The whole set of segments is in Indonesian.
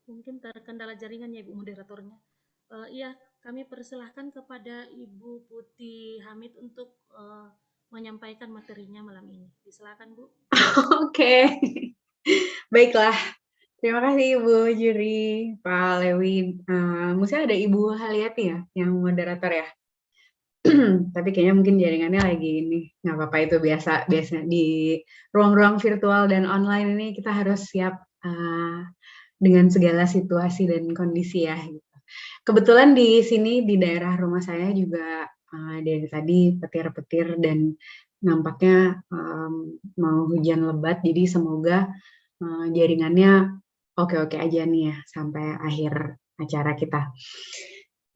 Mungkin terkendala jaringan ya Ibu moderatornya. Iya, kami persilahkan kepada Ibu Putih Hamid untuk menyampaikan materinya malam ini. Silakan Bu. Oke, baiklah. Terima kasih Ibu Juri, Pak Lewi. Mesti ada Ibu Haliati ya, yang moderator ya. Tapi kayaknya mungkin jaringannya lagi ini. Nggak apa-apa, itu biasa di ruang-ruang virtual dan online ini kita harus siap dengan segala situasi dan kondisi ya. Kebetulan di sini di daerah rumah saya juga dari tadi petir-petir dan nampaknya mau hujan lebat, jadi semoga jaringannya oke-oke aja nih ya sampai akhir acara kita.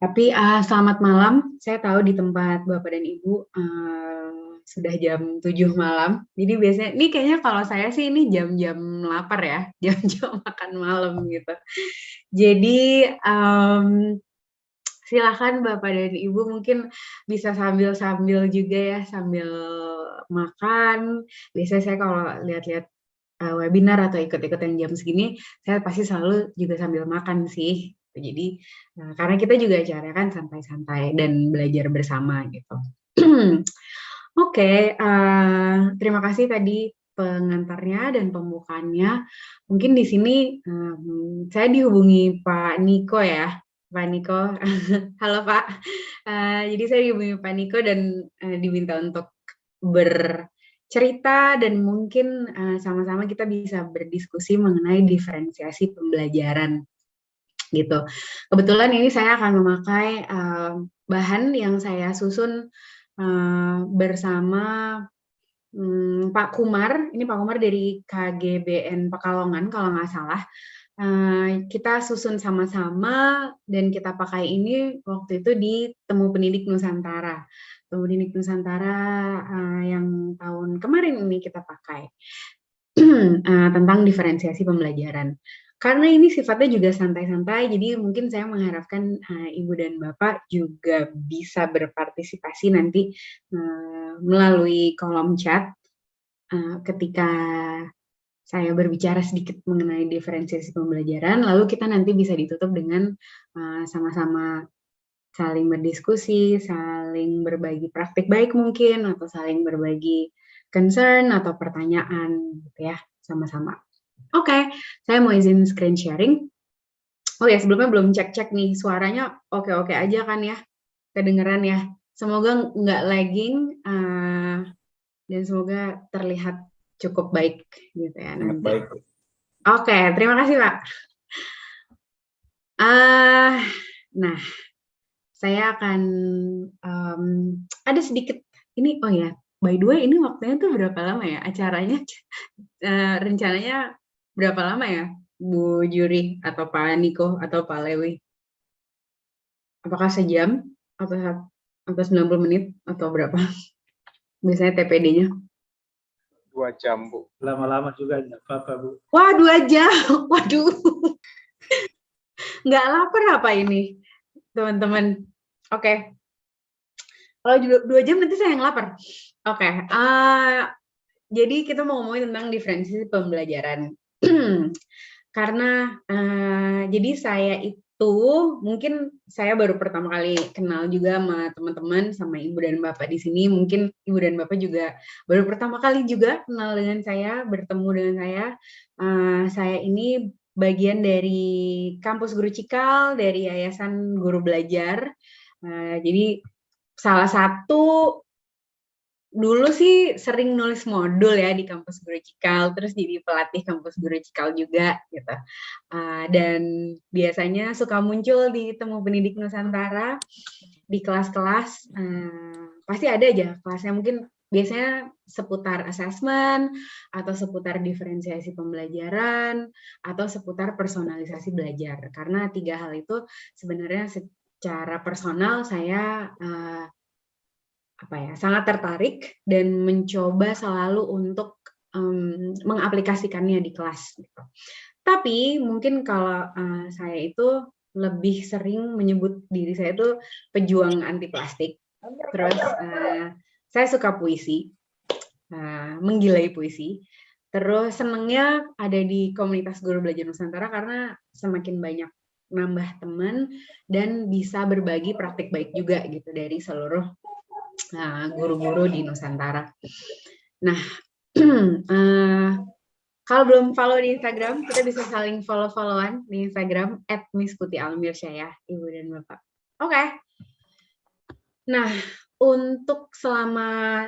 Tapi selamat malam, saya tahu di tempat Bapak dan Ibu sudah jam 7 malam. Jadi biasanya, ini kayaknya kalau saya sih ini jam-jam lapar ya, jam-jam makan malam gitu. Jadi silakan Bapak dan Ibu mungkin bisa sambil-sambil juga ya, sambil makan. Biasanya saya kalau lihat-lihat webinar atau ikut-ikut yang jam segini, saya pasti selalu juga sambil makan sih. Jadi karena kita juga acara kan santai-santai dan belajar bersama gitu. Oke, terima kasih tadi pengantarnya dan pembukaannya. Mungkin di sini saya dihubungi Pak Niko ya, Pak Niko. Halo Pak. Jadi saya dihubungi Pak Niko dan diminta untuk bercerita dan mungkin sama-sama kita bisa berdiskusi mengenai diferensiasi pembelajaran gitu. Kebetulan ini saya akan memakai bahan yang saya susun bersama Pak Kumar. Ini Pak Kumar dari KGBN Pekalongan kalau nggak salah. Kita susun sama-sama dan kita pakai ini waktu itu di Temu Pendidik Nusantara. Temu Pendidik Nusantara yang tahun kemarin ini kita pakai tentang diferensiasi pembelajaran. Karena ini sifatnya juga santai-santai, jadi mungkin saya mengharapkan Ibu dan Bapak juga bisa berpartisipasi nanti melalui kolom chat ketika saya berbicara sedikit mengenai diferensiasi pembelajaran, lalu kita nanti bisa ditutup dengan sama-sama saling berdiskusi, saling berbagi praktik baik mungkin, atau saling berbagi concern atau pertanyaan gitu ya, sama-sama. Oke, saya mau izin screen sharing. Oh ya, sebelumnya belum cek-cek nih, suaranya oke-oke aja kan ya, kedengeran ya. Semoga nggak lagging dan semoga terlihat cukup baik gitu ya nanti. Baik. Oke, terima kasih Pak. Nah, saya akan ada sedikit ini, oh ya, by the way ini waktunya tuh berapa lama ya acaranya? Rencananya berapa lama ya, Bu Juri atau Pak Niko atau Pak Lewi? Apakah sejam atau 90 menit atau berapa? Biasanya TPD-nya? 2 jam, Bu. Lama-lama juga nggak apa-apa, Bu. Wah, 2 jam. Waduh. Nggak lapar apa ini, teman-teman? Oke. Kalau 2 jam nanti saya yang lapar. Oke. Jadi kita mau ngomongin tentang diferensiasi pembelajaran. Karena jadi saya itu mungkin saya baru pertama kali kenal juga sama teman-teman, sama Ibu dan Bapak di sini. Mungkin Ibu dan Bapak juga baru pertama kali juga kenal dengan saya, bertemu dengan saya. Saya ini bagian dari Kampus Guru Cikal, dari Yayasan Guru Belajar. Jadi salah satu dulu sih sering nulis modul ya di Kampus Guru Cikal, terus jadi pelatih Kampus Guru Cikal juga gitu. Dan biasanya suka muncul di Temu Pendidik Nusantara di kelas-kelas, pasti ada aja kelasnya, mungkin biasanya seputar assessment atau seputar diferensiasi pembelajaran atau seputar personalisasi belajar. Karena 3 hal itu sebenarnya secara personal saya sangat tertarik dan mencoba selalu untuk mengaplikasikannya di kelas. Gitu. Tapi mungkin kalau saya itu lebih sering menyebut diri saya itu pejuang anti plastik. Terus saya suka puisi, menggilai puisi. Terus senengnya ada di komunitas Guru Belajar Nusantara karena semakin banyak nambah teman dan bisa berbagi praktik baik juga gitu dari seluruh guru-guru di Nusantara. Nah, kalau belum follow di Instagram, kita bisa saling follow-followan di Instagram @missputialmirsya ya, Ibu dan Bapak. Oke. Nah, untuk selama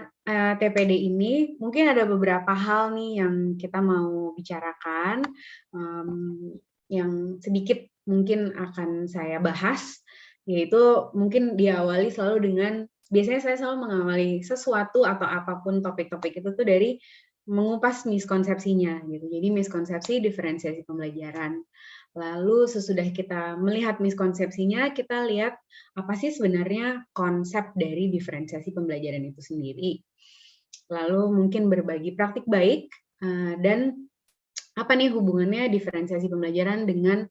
TPD ini, mungkin ada beberapa hal nih yang kita mau bicarakan, yang sedikit mungkin akan saya bahas, yaitu mungkin diawali selalu dengan, biasanya saya selalu mengawali sesuatu atau apapun topik-topik itu tuh dari mengupas miskonsepsinya gitu. Jadi miskonsepsi diferensiasi pembelajaran. Lalu sesudah kita melihat miskonsepsinya, kita lihat apa sih sebenarnya konsep dari diferensiasi pembelajaran itu sendiri. Lalu mungkin berbagi praktik baik dan apa nih hubungannya diferensiasi pembelajaran dengan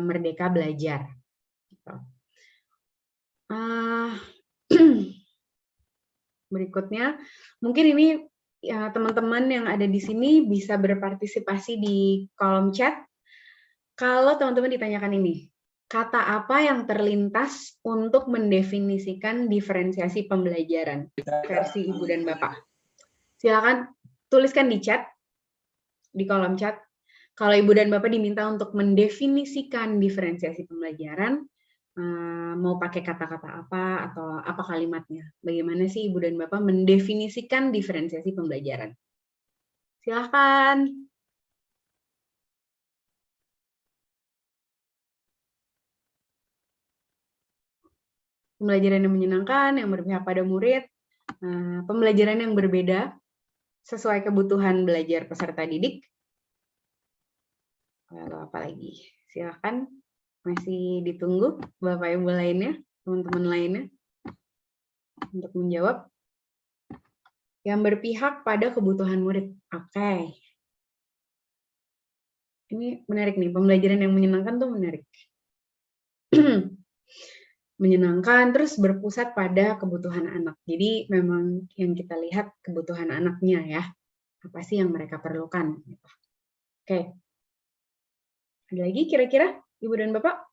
merdeka belajar. Berikutnya, mungkin ini ya, teman-teman yang ada di sini bisa berpartisipasi di kolom chat. Kalau teman-teman ditanyakan ini, kata apa yang terlintas untuk mendefinisikan diferensiasi pembelajaran versi Ibu dan Bapak? Silakan tuliskan di chat, di kolom chat. Kalau Ibu dan Bapak diminta untuk mendefinisikan diferensiasi pembelajaran, mau pakai kata-kata apa atau apa kalimatnya? Bagaimana sih Ibu dan Bapak mendefinisikan diferensiasi pembelajaran? Silakan. Pembelajaran yang menyenangkan, yang berpihak pada murid, pembelajaran yang berbeda sesuai kebutuhan belajar peserta didik. Lalu apa lagi? Silakan, masih ditunggu Bapak Ibu lainnya, teman-teman lainnya untuk menjawab. Yang berpihak pada kebutuhan murid. Oke. Ini menarik nih, pembelajaran yang menyenangkan tuh menarik. Menyenangkan, terus berpusat pada kebutuhan anak. Jadi memang yang kita lihat kebutuhan anaknya ya. Apa sih yang mereka perlukan? Oke. Ada lagi kira-kira Ibu dan Bapak?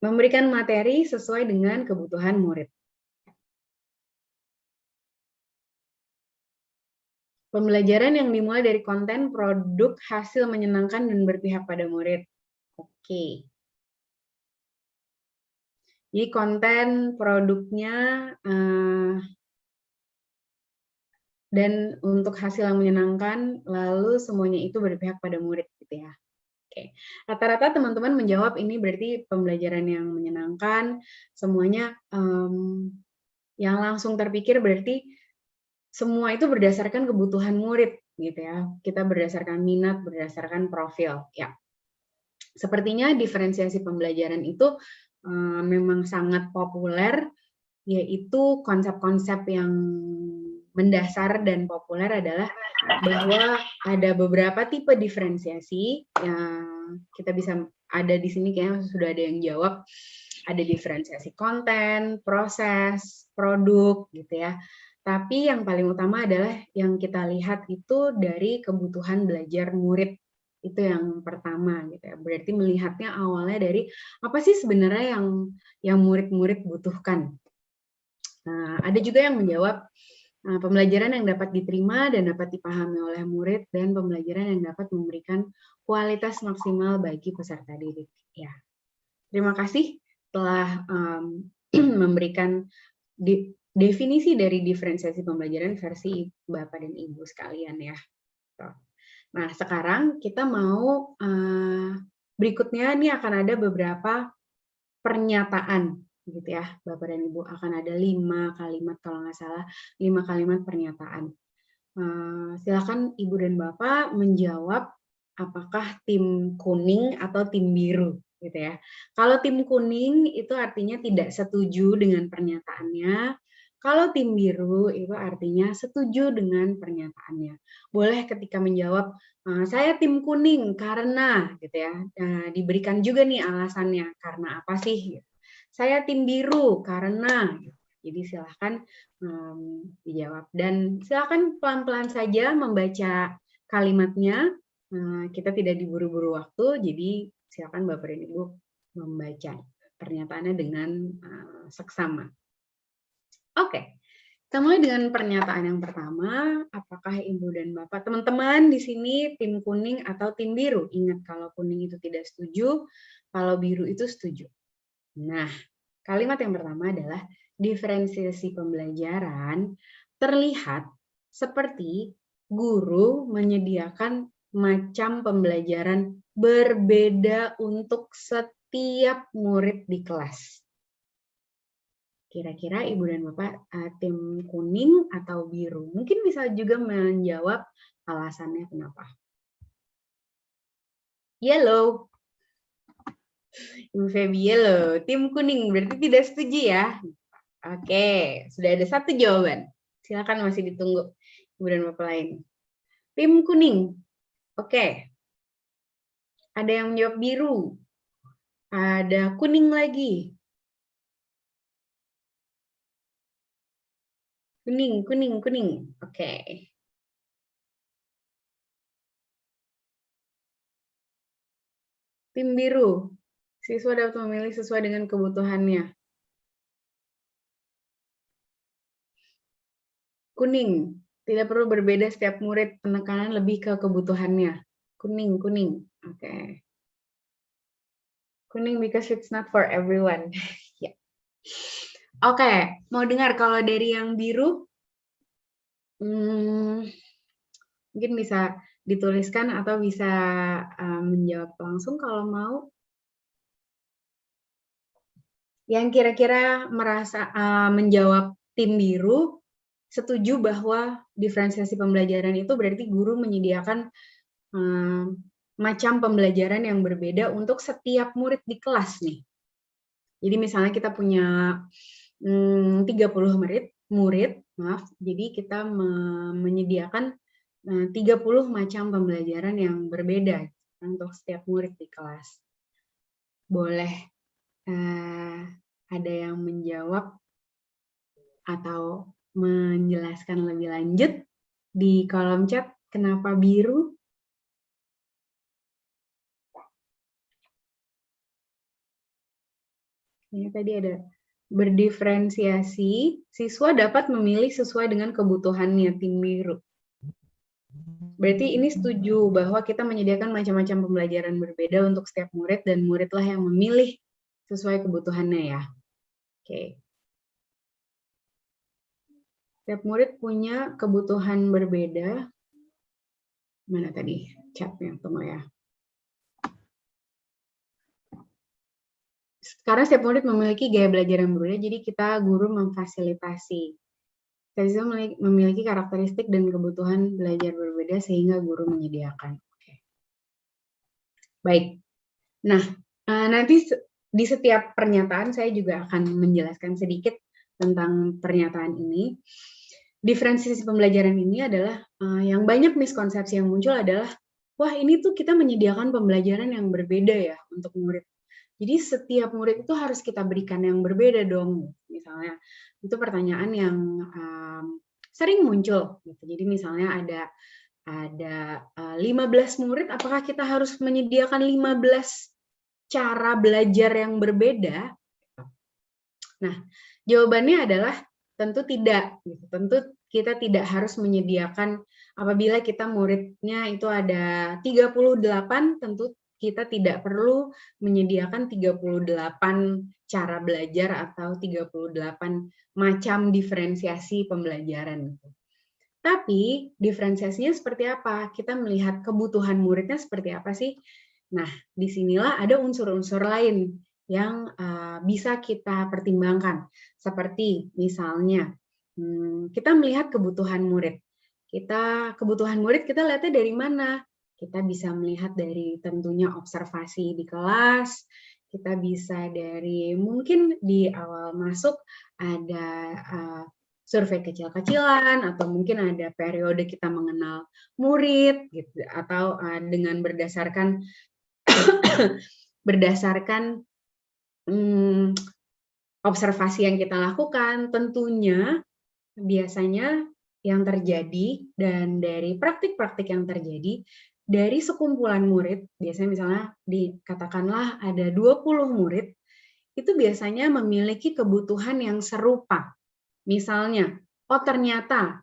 Memberikan materi sesuai dengan kebutuhan murid. Pembelajaran yang dimulai dari konten, produk, hasil menyenangkan dan berpihak pada murid. Oke. Jadi konten, produknya, dan untuk hasil yang menyenangkan, lalu semuanya itu berpihak pada murid gitu ya. Oke. Rata-rata teman-teman menjawab ini berarti pembelajaran yang menyenangkan, semuanya yang langsung terpikir berarti semua itu berdasarkan kebutuhan murid gitu ya. Kita berdasarkan minat, berdasarkan profil ya. Sepertinya diferensiasi pembelajaran itu memang sangat populer, yaitu konsep-konsep yang mendasar dan populer adalah bahwa ada beberapa tipe diferensiasi yang kita bisa ada di sini, kayaknya sudah ada yang jawab. Ada diferensiasi konten, proses, produk gitu ya. Tapi yang paling utama adalah yang kita lihat itu dari kebutuhan belajar murid. Itu yang pertama gitu ya. Berarti melihatnya awalnya dari apa sih sebenarnya yang murid-murid butuhkan. Nah, ada juga yang menjawab pembelajaran yang dapat diterima dan dapat dipahami oleh murid dan pembelajaran yang dapat memberikan kualitas maksimal bagi peserta didik. Ya, terima kasih telah memberikan definisi dari diferensiasi pembelajaran versi Bapak dan Ibu sekalian ya. Nah, sekarang kita mau berikutnya ini akan ada beberapa pernyataan gitu ya, Bapak dan Ibu, akan ada 5 kalimat kalau nggak salah, 5 kalimat pernyataan. Silakan Ibu dan Bapak menjawab apakah tim kuning atau tim biru gitu ya. Kalau tim kuning itu artinya tidak setuju dengan pernyataannya. Kalau tim biru itu artinya setuju dengan pernyataannya. Boleh ketika menjawab, saya tim kuning karena gitu ya. Diberikan juga nih alasannya, karena apa sih? Saya tim biru karena. Jadi silahkan dijawab. Dan silahkan pelan-pelan saja membaca kalimatnya. Kita tidak diburu-buru waktu, jadi silahkan Bapak dan Ibu membaca pernyataannya dengan seksama. Oke. Kita mulai dengan pernyataan yang pertama. Apakah Ibu dan Bapak, teman-teman di sini tim kuning atau tim biru? Ingat, kalau kuning itu tidak setuju, kalau biru itu setuju. Nah, kalimat yang pertama adalah diferensiasi pembelajaran terlihat seperti guru menyediakan macam pembelajaran berbeda untuk setiap murid di kelas. Kira-kira Ibu dan Bapak tim kuning atau biru? Mungkin bisa juga menjawab alasannya kenapa. Yellow. Ibu Feby yellow. Tim kuning berarti tidak setuju ya? Oke, sudah ada satu jawaban. Silakan, masih ditunggu Ibu dan Bapak lain. Tim kuning. Oke. Ada yang menjawab biru. Ada kuning lagi. Kuning, kuning, kuning. Oke. Tim biru. Siswa dapat memilih sesuai dengan kebutuhannya. Kuning. Tidak perlu berbeda setiap murid, penekanan lebih ke kebutuhannya. Kuning, kuning. Oke. Kuning because it's not for everyone. Ya. Oke, mau dengar kalau dari yang biru? Mungkin bisa dituliskan atau bisa menjawab langsung kalau mau. Yang kira-kira merasa menjawab tim biru, setuju bahwa diferensiasi pembelajaran itu berarti guru menyediakan macam pembelajaran yang berbeda untuk setiap murid di kelas nih. Jadi misalnya kita punya 30 murid, maaf. Jadi kita menyediakan 30 macam pembelajaran yang berbeda untuk setiap murid di kelas. Boleh ada yang menjawab atau menjelaskan lebih lanjut di kolom chat kenapa biru? Ini tadi ada berdiferensiasi, siswa dapat memilih sesuai dengan kebutuhannya, tim biru. Berarti ini setuju bahwa kita menyediakan macam-macam pembelajaran berbeda untuk setiap murid dan muridlah yang memilih sesuai kebutuhannya ya. Oke. Setiap murid punya kebutuhan berbeda. Mana tadi chatnya? Tunggu ya. Karena setiap murid memiliki gaya belajar yang berbeda, jadi kita guru memfasilitasi. Siswa memiliki karakteristik dan kebutuhan belajar berbeda sehingga guru menyediakan. Oke. Baik. Nah, nanti di setiap pernyataan saya juga akan menjelaskan sedikit tentang pernyataan ini. Diferensiasi pembelajaran ini adalah yang banyak miskonsepsi yang muncul adalah, wah ini tuh kita menyediakan pembelajaran yang berbeda ya untuk murid. Jadi setiap murid itu harus kita berikan yang berbeda dong. Misalnya, itu pertanyaan yang sering muncul. Gitu. Jadi misalnya ada 15 murid, apakah kita harus menyediakan 15 cara belajar yang berbeda? Nah, jawabannya adalah tentu tidak. Gitu. Tentu kita tidak harus menyediakan, apabila kita muridnya itu ada 38, tentu kita tidak perlu menyediakan 38 cara belajar atau 38 macam diferensiasi pembelajaran. Tapi diferensiasinya seperti apa? Kita melihat kebutuhan muridnya seperti apa sih? Nah, disinilah ada unsur-unsur lain yang bisa kita pertimbangkan. Seperti misalnya, kita melihat kebutuhan murid. Kebutuhan murid kita lihatnya dari mana? Kita bisa melihat dari tentunya observasi di kelas, kita bisa dari mungkin di awal masuk ada survei kecil-kecilan, atau mungkin ada periode kita mengenal murid, gitu, atau dengan berdasarkan observasi yang kita lakukan, tentunya biasanya yang terjadi dan dari praktik-praktik yang terjadi dari sekumpulan murid, biasanya misalnya dikatakanlah ada 20 murid, itu biasanya memiliki kebutuhan yang serupa. Misalnya, oh ternyata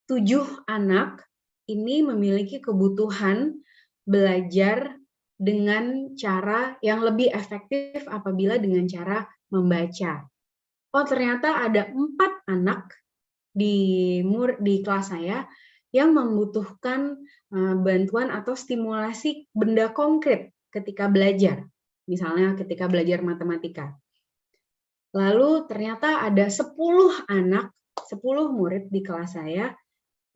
7 anak ini memiliki kebutuhan belajar dengan cara yang lebih efektif apabila dengan cara membaca. Oh ternyata ada 4 anak di kelas saya yang membutuhkan bantuan atau stimulasi benda konkret ketika belajar, misalnya ketika belajar matematika. Lalu ternyata ada 10 anak, 10 murid di kelas saya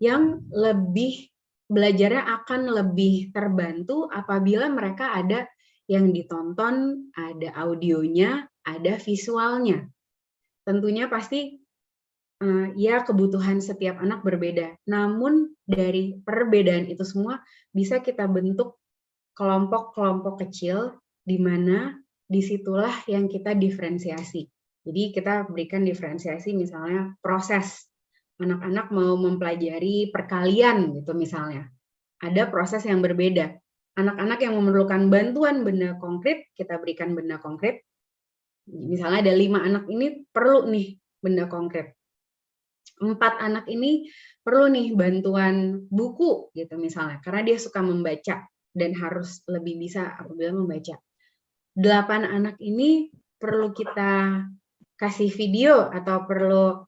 yang lebih belajarnya akan lebih terbantu apabila mereka ada yang ditonton, ada audionya, ada visualnya. Tentunya pasti ya kebutuhan setiap anak berbeda. Namun dari perbedaan itu semua bisa kita bentuk kelompok-kelompok kecil di mana disitulah yang kita diferensiasi. Jadi kita berikan diferensiasi misalnya proses. Anak-anak mau mempelajari perkalian gitu misalnya. Ada proses yang berbeda. Anak-anak yang memerlukan bantuan benda konkret, kita berikan benda konkret. Misalnya ada 5 anak ini perlu nih benda konkret. 4 anak ini perlu nih bantuan buku gitu misalnya, karena dia suka membaca dan harus lebih bisa apabila membaca. 8 anak ini perlu kita kasih video atau perlu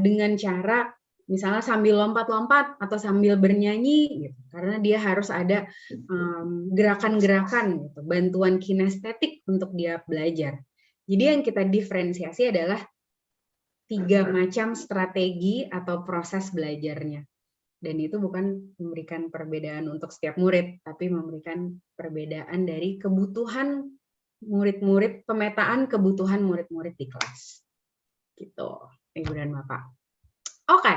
dengan cara misalnya sambil lompat-lompat atau sambil bernyanyi gitu, karena dia harus ada gerakan-gerakan gitu, bantuan kinestetik untuk dia belajar. Jadi yang kita diferensiasi adalah 3 macam strategi atau proses belajarnya. Dan itu bukan memberikan perbedaan untuk setiap murid, tapi memberikan perbedaan dari kebutuhan murid-murid, pemetaan kebutuhan murid-murid di kelas. Gitu, Ibu dan Bapak. Oke,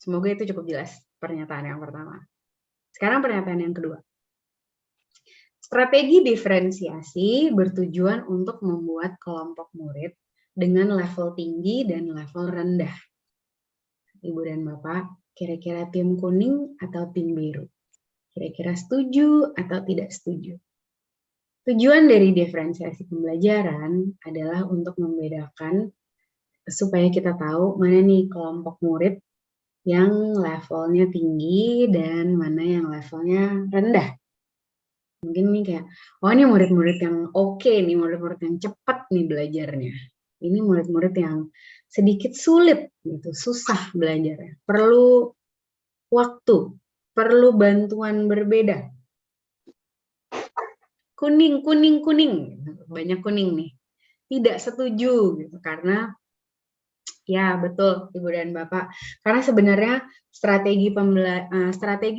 semoga itu cukup jelas pernyataan yang pertama. Sekarang pernyataan yang kedua. Strategi diferensiasi bertujuan untuk membuat kelompok murid dengan level tinggi dan level rendah. Ibu dan Bapak, kira-kira tim kuning atau tim biru? Kira-kira setuju atau tidak setuju? Tujuan dari diferensiasi pembelajaran adalah untuk membedakan supaya kita tahu mana nih kelompok murid yang levelnya tinggi dan mana yang levelnya rendah. Mungkin nih kayak, oh ini murid-murid yang oke nih, murid-murid yang cepat nih belajarnya. Ini murid-murid yang sedikit sulit, gitu, susah belajarnya. Perlu waktu, perlu bantuan berbeda. Kuning, kuning, kuning. Banyak kuning nih. Tidak setuju, gitu, karena ya betul Ibu dan Bapak. Karena sebenarnya strategi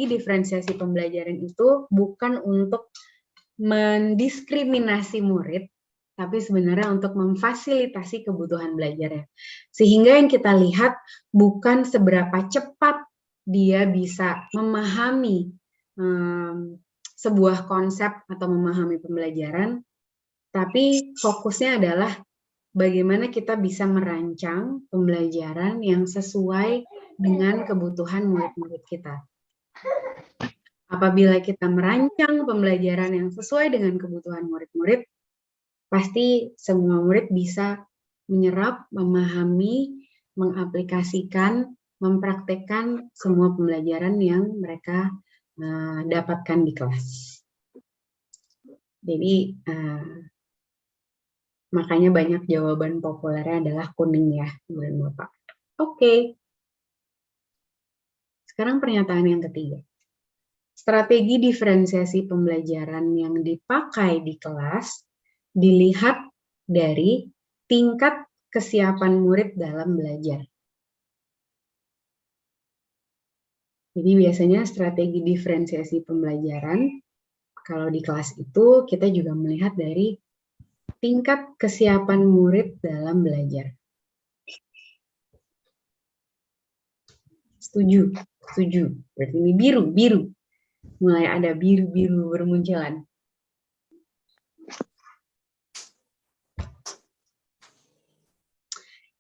diferensiasi pembelajaran itu bukan untuk mendiskriminasi murid, tapi sebenarnya untuk memfasilitasi kebutuhan belajarnya. Sehingga yang kita lihat bukan seberapa cepat dia bisa memahami sebuah konsep atau memahami pembelajaran, tapi fokusnya adalah bagaimana kita bisa merancang pembelajaran yang sesuai dengan kebutuhan murid-murid kita. Apabila kita merancang pembelajaran yang sesuai dengan kebutuhan murid-murid, pasti semua murid bisa menyerap, memahami, mengaplikasikan, mempraktekkan semua pembelajaran yang mereka dapatkan di kelas. Jadi, makanya banyak jawaban populernya adalah kuning ya, Ibu dan Bapak. Oke. Sekarang pernyataan yang ketiga. Strategi diferensiasi pembelajaran yang dipakai di kelas dilihat dari tingkat kesiapan murid dalam belajar. Jadi biasanya strategi diferensiasi pembelajaran, kalau di kelas itu kita juga melihat dari tingkat kesiapan murid dalam belajar. Setuju, setuju. Berarti ini biru, biru. Mulai ada biru-biru bermunculan.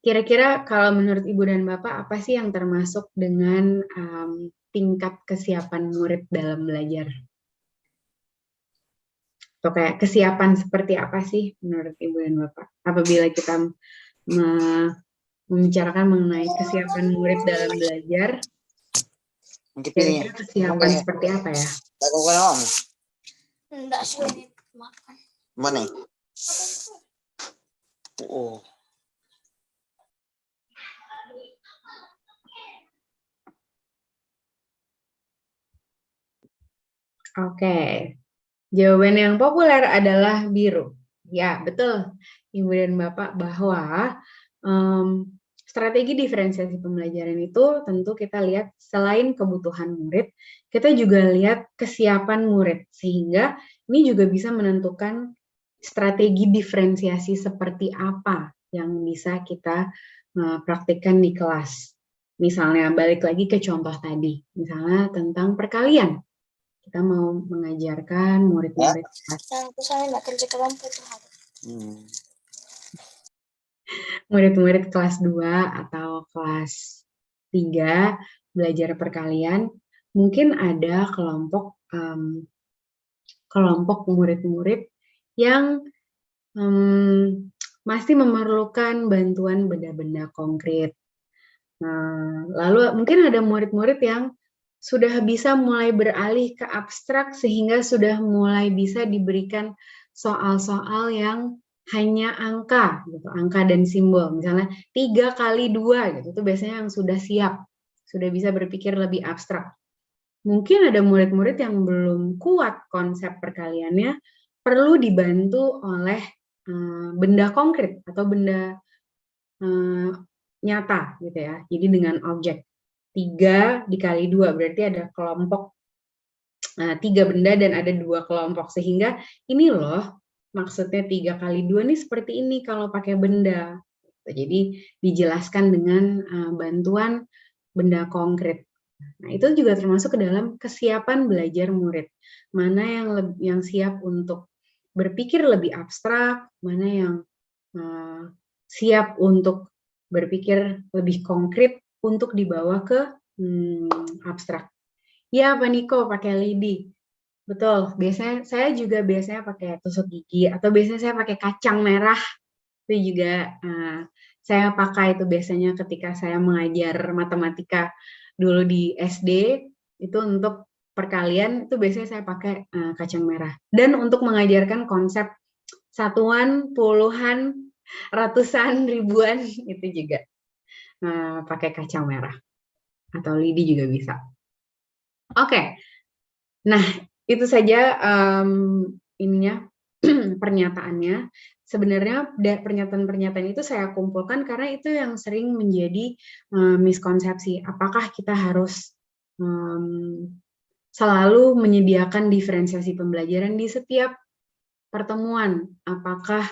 Kira-kira kalau menurut Ibu dan Bapak, apa sih yang termasuk dengan tingkat kesiapan murid dalam belajar? Atau kayak kesiapan seperti apa sih menurut Ibu dan Bapak? Apabila kita membicarakan mengenai kesiapan murid dalam belajar, kira-kira kesiapan seperti apa ya? Enggak sulit makan. Mana? Oh. Oke, jawaban yang populer adalah biru. Ya, betul, Ibu dan Bapak, bahwa strategi diferensiasi pembelajaran itu tentu kita lihat selain kebutuhan murid, kita juga lihat kesiapan murid, sehingga ini juga bisa menentukan strategi diferensiasi seperti apa yang bisa kita praktikkan di kelas. Misalnya, balik lagi ke contoh tadi, misalnya tentang perkalian. Kita mau mengajarkan murid-murid murid-murid kelas 2 atau kelas 3 belajar perkalian, mungkin ada kelompok murid-murid yang masih memerlukan bantuan benda-benda konkret. Lalu mungkin ada murid-murid yang sudah bisa mulai beralih ke abstrak sehingga sudah mulai bisa diberikan soal-soal yang hanya angka, gitu, angka dan simbol. Misalnya 3 kali 2, gitu, itu biasanya yang sudah siap, sudah bisa berpikir lebih abstrak. Mungkin ada murid-murid yang belum kuat konsep perkaliannya, perlu dibantu oleh benda konkret atau benda nyata, gitu ya. Jadi dengan objek. 3 dikali 2, berarti ada kelompok 3 benda dan ada 2 kelompok, sehingga ini loh maksudnya 3 kali 2 nih seperti ini kalau pakai benda. Jadi dijelaskan dengan bantuan benda konkret. Nah, itu juga termasuk ke dalam kesiapan belajar murid. Mana yang siap untuk berpikir lebih abstrak, mana yang siap untuk berpikir lebih konkret untuk dibawa ke abstrak. Ya, Pak Niko pakai lidi. Betul, saya juga biasanya pakai tusuk gigi, atau biasanya saya pakai kacang merah. Itu juga saya pakai itu biasanya ketika saya mengajar matematika dulu di SD, itu untuk perkalian, itu biasanya saya pakai kacang merah. Dan untuk mengajarkan konsep satuan, puluhan, ratusan, ribuan, itu juga pakai kacang merah. Atau lidi juga bisa. Oke, nah itu saja pernyataannya. Sebenarnya pernyataan-pernyataan itu saya kumpulkan karena itu yang sering menjadi miskonsepsi. Apakah kita harus selalu menyediakan diferensiasi pembelajaran di setiap pertemuan? Apakah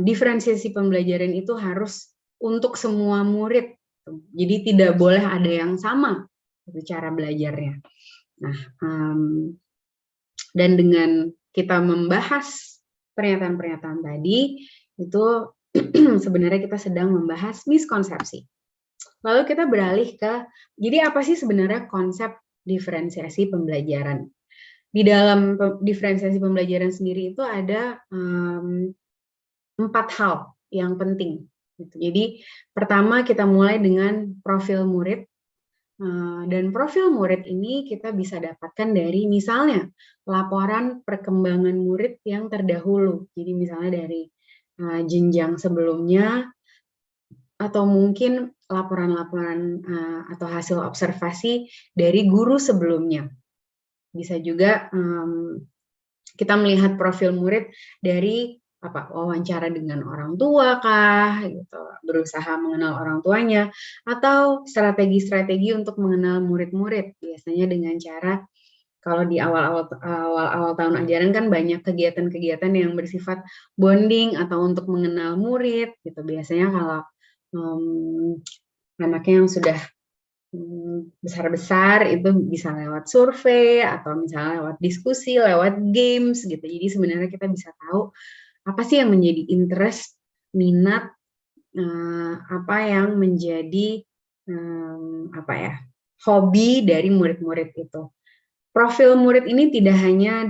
diferensiasi pembelajaran itu harus untuk semua murid? Jadi tidak boleh ada yang sama cara belajarnya. Nah, dan dengan kita membahas pernyataan-pernyataan tadi, itu sebenarnya kita sedang membahas miskonsepsi. Lalu kita beralih ke, jadi apa sih sebenarnya konsep diferensiasi pembelajaran? Di dalam diferensiasi pembelajaran sendiri itu ada 4 hal yang penting. Jadi pertama kita mulai dengan profil murid, dan profil murid ini kita bisa dapatkan dari misalnya laporan perkembangan murid yang terdahulu. Jadi misalnya dari jenjang sebelumnya, atau mungkin laporan-laporan atau hasil observasi dari guru sebelumnya. Bisa juga kita melihat profil murid dari wawancara dengan orang tua kah, gitu, berusaha mengenal orang tuanya, atau strategi-strategi untuk mengenal murid-murid, biasanya dengan cara, kalau di awal tahun ajaran kan banyak kegiatan-kegiatan yang bersifat bonding atau untuk mengenal murid, gitu. Biasanya kalau anaknya yang sudah besar-besar itu bisa lewat survei atau misalnya lewat diskusi, lewat games, gitu. Jadi sebenarnya kita bisa tahu apa sih yang menjadi interest, minat apa yang menjadi hobi dari murid-murid itu. Profil murid ini tidak hanya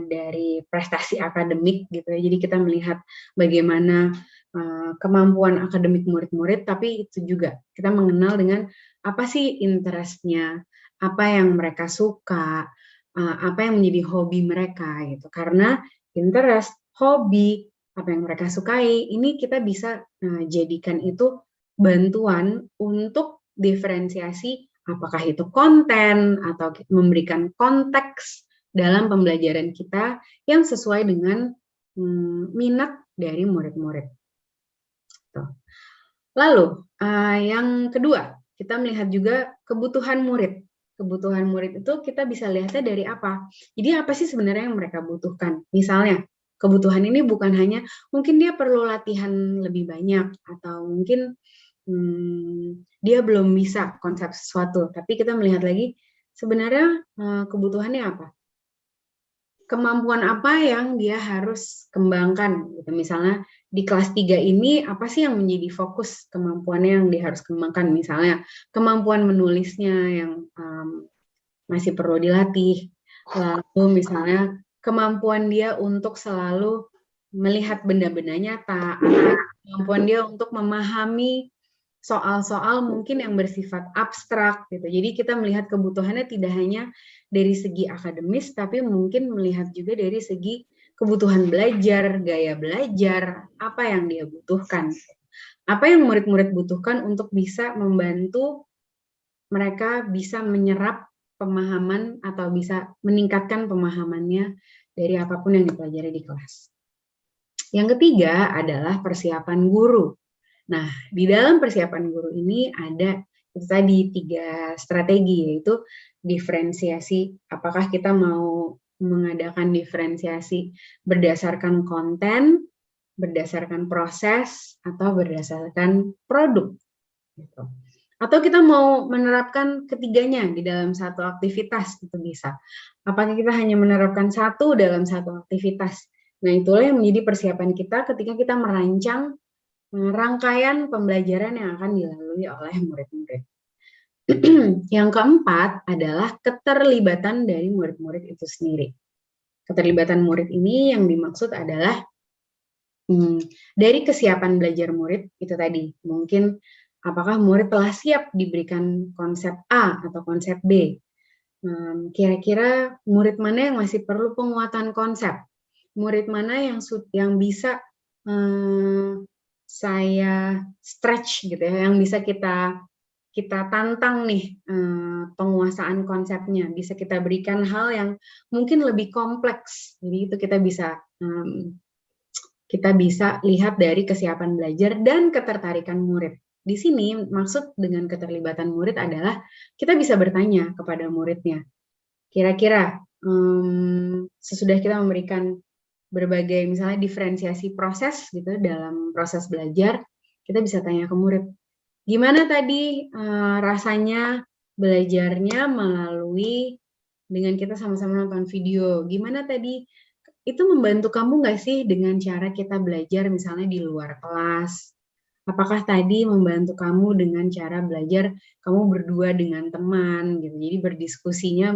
dari prestasi akademik gitu ya, jadi kita melihat bagaimana kemampuan akademik murid-murid, tapi itu juga kita mengenal dengan apa sih interest-nya, apa yang mereka suka, apa yang menjadi hobi mereka gitu. Karena interest, hobi, apa yang mereka sukai, ini kita bisa jadikan itu bantuan untuk diferensiasi apakah itu konten atau memberikan konteks dalam pembelajaran kita yang sesuai dengan minat dari murid-murid. Lalu yang kedua, kita melihat juga kebutuhan murid. Kebutuhan murid itu kita bisa lihatnya dari apa? Jadi apa sih sebenarnya yang mereka butuhkan? Misalnya, kebutuhan ini bukan hanya mungkin dia perlu latihan lebih banyak atau mungkin dia belum bisa konsep sesuatu, tapi kita melihat lagi sebenarnya kebutuhannya apa, kemampuan apa yang dia harus kembangkan gitu. Misalnya di kelas 3 ini apa sih yang menjadi fokus kemampuannya yang dia harus kembangkan, misalnya kemampuan menulisnya yang masih perlu dilatih, lalu misalnya kemampuan dia untuk selalu melihat benda-benda nyata, atau kemampuan dia untuk memahami soal-soal mungkin yang bersifat abstrak gitu. Jadi kita melihat kebutuhannya tidak hanya dari segi akademis, tapi mungkin melihat juga dari segi kebutuhan belajar, gaya belajar, apa yang dia butuhkan. Apa yang murid-murid butuhkan untuk bisa membantu mereka bisa menyerap pemahaman atau bisa meningkatkan pemahamannya dari apapun yang dipelajari di kelas. Yang ketiga adalah persiapan guru. Nah, di dalam persiapan guru ini ada itu tadi 3 strategi, yaitu diferensiasi. Apakah kita mau mengadakan diferensiasi berdasarkan konten, berdasarkan proses, atau berdasarkan produk. Gitu. Atau kita mau menerapkan ketiganya di dalam satu aktivitas, itu bisa. Apakah kita hanya menerapkan satu dalam satu aktivitas? Nah, itulah yang menjadi persiapan kita ketika kita merancang rangkaian pembelajaran yang akan dilalui oleh murid-murid. Yang keempat adalah keterlibatan dari murid-murid itu sendiri. Keterlibatan murid ini yang dimaksud adalah dari kesiapan belajar murid itu tadi. Mungkin apakah murid telah siap diberikan konsep A atau konsep B. Kira-kira murid mana yang masih perlu penguatan konsep? Murid mana yang bisa saya stretch gitu ya, yang bisa kita tantang nih penguasaan konsepnya, bisa kita berikan hal yang mungkin lebih kompleks. Jadi itu kita bisa lihat dari kesiapan belajar dan ketertarikan murid. Di sini maksud dengan keterlibatan murid adalah kita bisa bertanya kepada muridnya. Kira-kira sesudah kita memberikan berbagai misalnya diferensiasi proses gitu dalam proses belajar, kita bisa tanya ke murid, gimana tadi rasanya belajarnya melalui dengan kita sama-sama nonton video, gimana tadi itu membantu kamu nggak sih dengan cara kita belajar misalnya di luar kelas? Apakah tadi membantu kamu dengan cara belajar kamu berdua dengan teman gitu, jadi berdiskusinya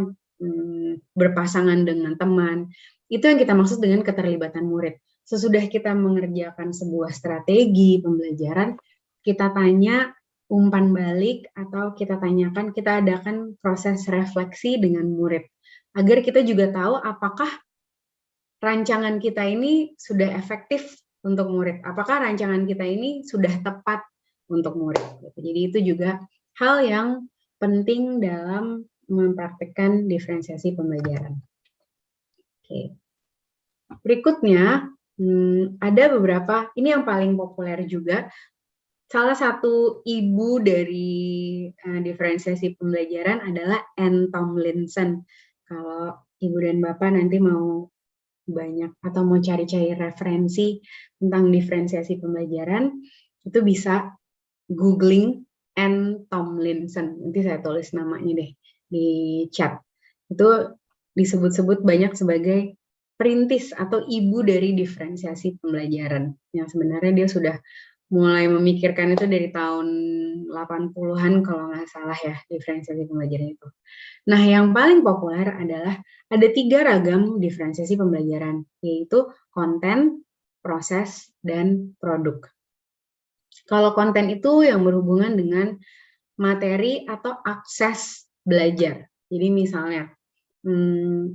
berpasangan dengan teman. Itu yang kita maksud dengan keterlibatan murid. Sesudah kita mengerjakan sebuah strategi pembelajaran, kita tanya umpan balik atau kita tanyakan, kita adakan proses refleksi dengan murid. Agar kita juga tahu apakah rancangan kita ini sudah efektif untuk murid. Apakah rancangan kita ini sudah tepat untuk murid. Jadi itu juga hal yang penting dalam mempraktikkan diferensiasi pembelajaran. Oke. Berikutnya, ada beberapa, ini yang paling populer juga, salah satu ibu dari diferensiasi pembelajaran adalah Anne Tomlinson. Kalau Ibu dan Bapak nanti mau banyak atau mau cari-cari referensi tentang diferensiasi pembelajaran, itu bisa googling Anne Tomlinson. Nanti saya tulis namanya deh di chat. Itu disebut-sebut banyak sebagai perintis atau ibu dari diferensiasi pembelajaran, yang sebenarnya dia sudah mulai memikirkan itu dari tahun 80-an kalau nggak salah ya, diferensiasi pembelajaran itu. Nah, yang paling populer adalah ada 3 ragam diferensiasi pembelajaran, yaitu konten, proses, dan produk. Kalau konten itu yang berhubungan dengan materi atau akses belajar. Jadi misalnya,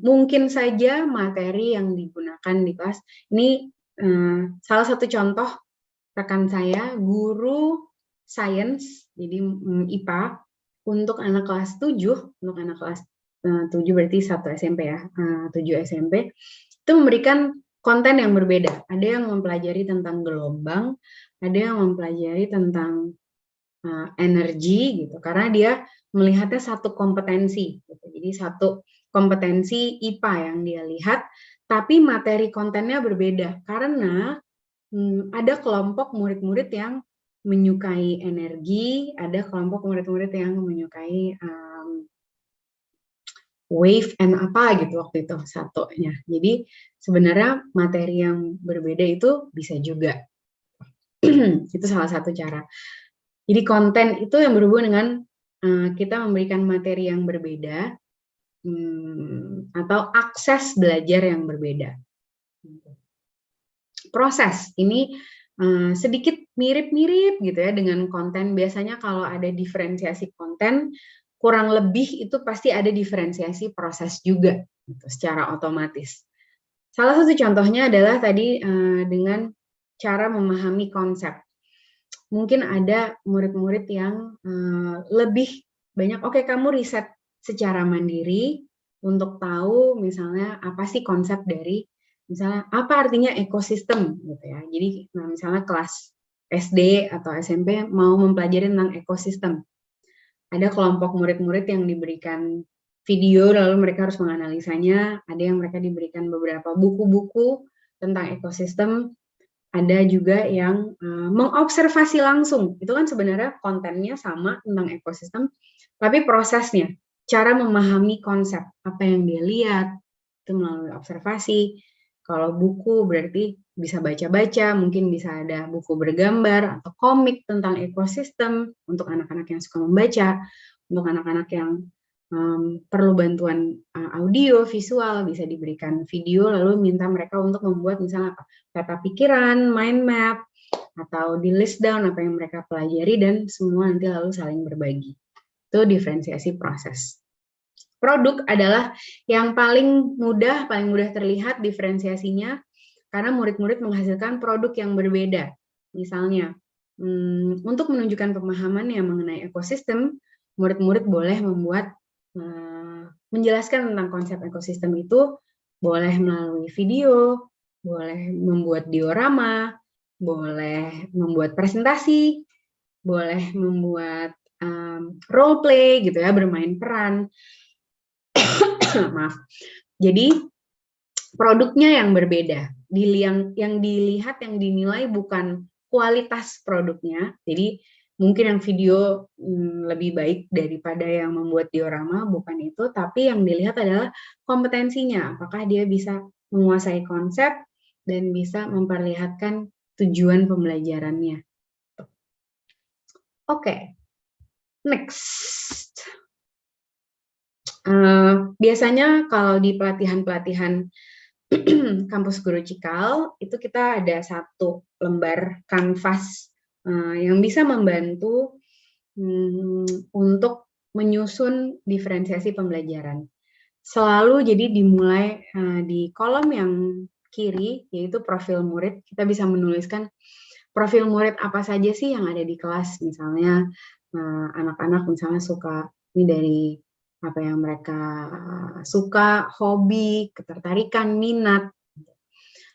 mungkin saja materi yang digunakan di kelas, ini salah satu contoh rekan saya, guru sains, jadi IPA, untuk anak kelas 7, untuk anak kelas 7 berarti 1 SMP ya, 7 SMP, itu memberikan konten yang berbeda. Ada yang mempelajari tentang gelombang, ada yang mempelajari tentang energi gitu, karena dia melihatnya satu kompetensi, gitu. Jadi satu kompetensi IPA yang dia lihat, tapi materi kontennya berbeda, karena ada kelompok murid-murid yang menyukai energi, ada kelompok murid-murid yang menyukai wave and apa gitu waktu itu satunya. Jadi sebenarnya materi yang berbeda itu bisa juga. Itu salah satu cara. Jadi konten itu yang berhubungan dengan kita memberikan materi yang berbeda atau akses belajar yang berbeda. Proses ini sedikit mirip-mirip gitu ya dengan konten. Biasanya kalau ada diferensiasi konten, kurang lebih itu pasti ada diferensiasi proses juga gitu, secara otomatis. Salah satu contohnya adalah tadi dengan cara memahami konsep. Mungkin ada murid-murid yang lebih banyak, oke, kamu riset secara mandiri untuk tahu misalnya apa sih konsep dari misalnya apa artinya ekosistem gitu ya. Jadi misalnya kelas SD atau SMP mau mempelajari tentang ekosistem. Ada kelompok murid-murid yang diberikan video lalu mereka harus menganalisanya, ada yang mereka diberikan beberapa buku-buku tentang ekosistem, ada juga yang mengobservasi langsung. Itu kan sebenarnya kontennya sama tentang ekosistem, tapi prosesnya, cara memahami konsep, apa yang dia lihat, itu melalui observasi. Kalau buku berarti bisa baca-baca, mungkin bisa ada buku bergambar atau komik tentang ekosistem untuk anak-anak yang suka membaca, untuk anak-anak yang perlu bantuan audio, visual, bisa diberikan video, lalu minta mereka untuk membuat misalnya apa, peta pikiran, mind map, atau di list down apa yang mereka pelajari, dan semua nanti lalu saling berbagi. Itu diferensiasi proses. Produk adalah yang paling mudah terlihat diferensiasinya, karena murid-murid menghasilkan produk yang berbeda. Misalnya, untuk menunjukkan pemahamannya mengenai ekosistem, murid-murid boleh membuat menjelaskan tentang konsep ekosistem itu, boleh melalui video, boleh membuat diorama, boleh membuat presentasi, boleh membuat role play gitu ya, bermain peran. Maaf. Jadi produknya yang berbeda. Yang dilihat, yang dinilai bukan kualitas produknya. Jadi mungkin yang video lebih baik daripada yang membuat diorama, bukan itu, tapi yang dilihat adalah kompetensinya. Apakah dia bisa menguasai konsep dan bisa memperlihatkan tujuan pembelajarannya. Oke. Next. Biasanya kalau di pelatihan-pelatihan kampus Guru Cikal, itu kita ada satu lembar kanvas yang bisa membantu untuk menyusun diferensiasi pembelajaran. Selalu jadi dimulai di kolom yang kiri, yaitu profil murid. Kita bisa menuliskan profil murid apa saja sih yang ada di kelas. Misalnya anak-anak misalnya suka ini dari apa yang mereka suka, hobi, ketertarikan, minat.